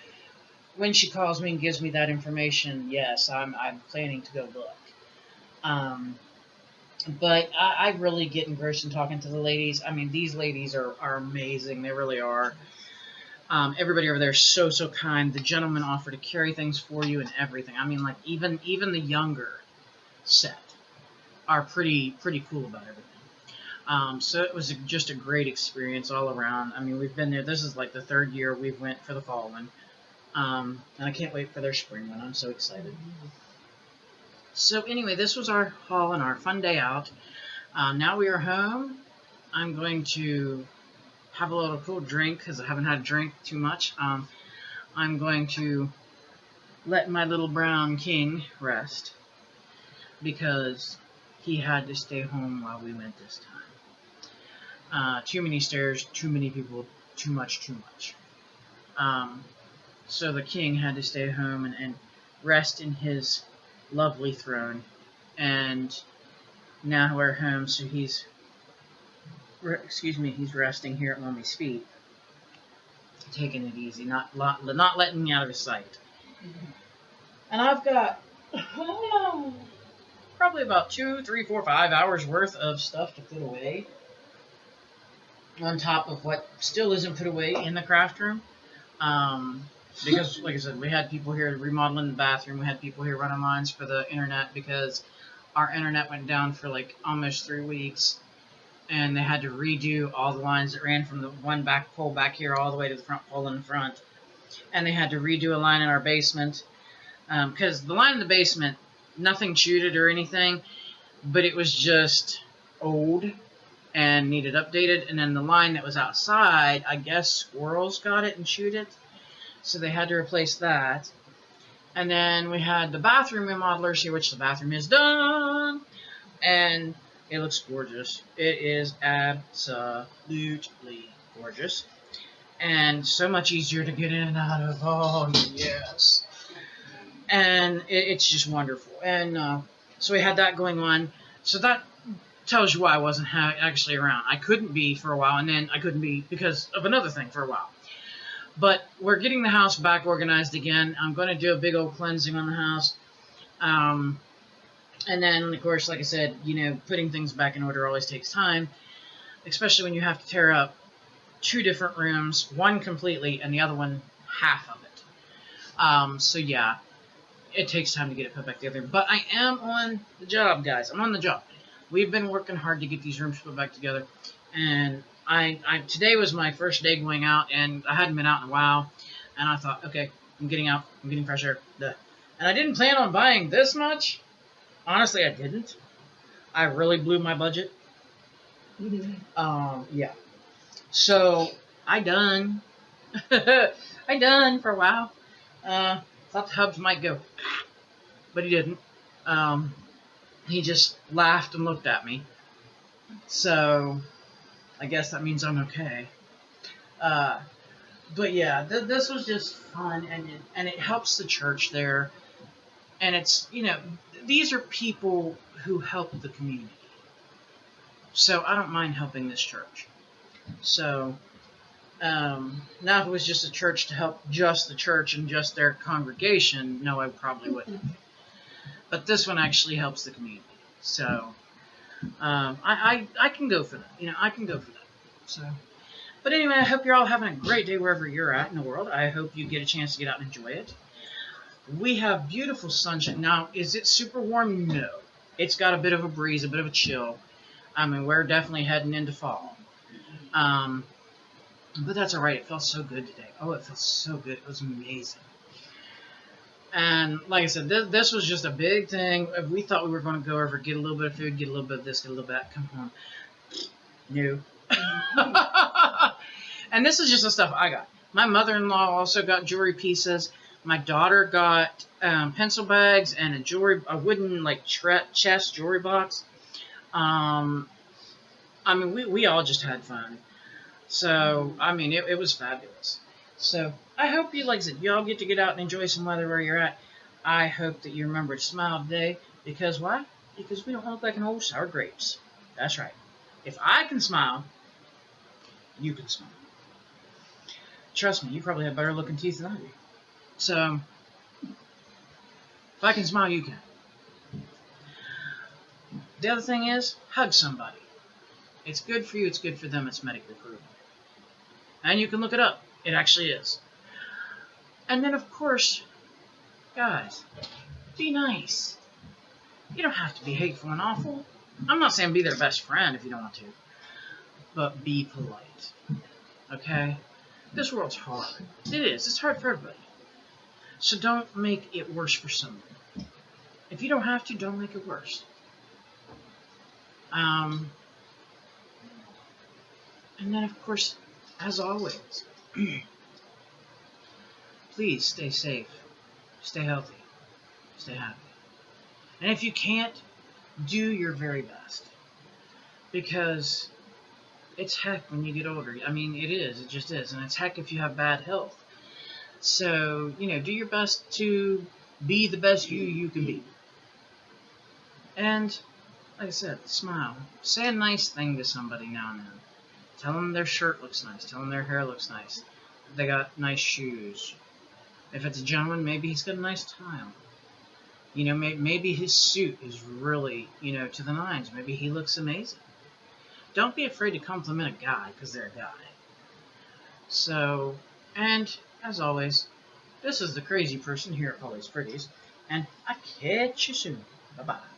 S2: when she calls me and gives me that information, yes, I'm planning to go look. But I really get engrossed in talking to the ladies. I mean, these ladies are amazing. They really are. Everybody over there is so kind. The gentlemen offer to carry things for you and everything. I mean, like even the younger set are pretty cool about everything. So it was just a great experience all around. I mean, we've been there. This is like the third year we've went for the fall one. And I can't wait for their spring one. I'm so excited. So anyway, this was our haul and our fun day out. Now we are home. I'm going to have a little cool drink because I haven't had a drink too much. I'm going to let my little brown king rest because he had to stay home while we went this time. Too many stairs, too many people, too much. So the king had to stay home and rest in his lovely throne, and now we're home, so he's resting here at Mommy's feet, taking it easy, not letting me out of his sight. And I've got probably about 2, 3, 4, 5 hours worth of stuff to put away, on top of what still isn't put away in the craft room. Because, like I said, we had people here remodeling the bathroom. We had people here running lines for the internet because our internet went down for like almost 3 weeks. And they had to redo all the lines that ran from the one back pole back here all the way to the front pole in the front. And they had to redo a line in our basement. Because the line in the basement, nothing chewed it or anything, but it was just old and needed updated. And then the line that was outside, I guess squirrels got it and chewed it. So they had to replace that. And then we had the bathroom remodelers here, which the bathroom is done. And it looks gorgeous. It is absolutely gorgeous. And so much easier to get in and out of. Oh, yes. And it's just wonderful. And so we had that going on. So that tells you why I wasn't actually around. I couldn't be for a while, and then I couldn't be because of another thing for a while. But we're getting the house back organized again. I'm going to do a big old cleansing on the house. And then, of course, like I said, putting things back in order always takes time, especially when you have to tear up 2 different rooms, one completely and the other one half of it. So, yeah, it takes time to get it put back together. But I am on the job, guys. I'm on the job. We've been working hard to get these rooms put back together. And today was my first day going out, and I hadn't been out in a while, and I thought, okay, I'm getting out, I'm getting fresh air, and I didn't plan on buying this much. Honestly, I didn't. I really blew my budget. Yeah. So, I done. I done for a while. Thought the hubs might go, but he didn't. He just laughed and looked at me. So, I guess that means I'm okay. But yeah, this was just fun, and it helps the church there. And it's, these are people who help the community. So I don't mind helping this church. So now if it was just a church to help just the church and just their congregation, no, I probably wouldn't. But this one actually helps the community. So I can go for that. I can go for that. So, but anyway, I hope you're all having a great day wherever you're at in the world. I hope you get a chance to get out and enjoy it. We have beautiful sunshine. Now, is it super warm? No. It's got a bit of a breeze, a bit of a chill. I mean, we're definitely heading into fall. But that's all right. It felt so good today. Oh, it felt so good. It was amazing. And like I said, this was just a big thing. We thought we were going to go over, get a little bit of food, get a little bit of this, get a little bit of that. Come on. No. And this is just the stuff I got. My mother-in-law also got jewelry pieces. My daughter got pencil bags and a wooden chest jewelry box. I mean, we all just had fun. So, I mean, it was fabulous. So, I hope you, like I said, you all get to get out and enjoy some weather where you're at. I hope that you remember to smile today. Because why? Because we don't look like an old sour grapes. That's right. If I can smile, you can smile. Trust me, you probably have better looking teeth than I do. So, if I can smile, you can. The other thing is, hug somebody. It's good for you, it's good for them, it's medically proven. And you can look it up. It actually is. And then, of course, guys, be nice. You don't have to be hateful and awful. I'm not saying be their best friend if you don't want to. But be polite. Okay? This world's hard. It is. It's hard for everybody. So don't make it worse for someone. If you don't have to, don't make it worse. And then, of course, as always, please stay safe, stay healthy, stay happy. And if you can't, do your very best. Because it's heck when you get older. I mean, it is. It just is. And it's heck if you have bad health. So, do your best to be the best you can be. And, like I said, smile. Say a nice thing to somebody now and then. Tell them their shirt looks nice. Tell them their hair looks nice. They got nice shoes. If it's a gentleman, maybe he's got a nice tie on. Maybe his suit is really, to the nines. Maybe he looks amazing. Don't be afraid to compliment a guy because they're a guy. So, and as always, this is the crazy person here at Polly's Pretties, and I'll catch you soon. Bye-bye.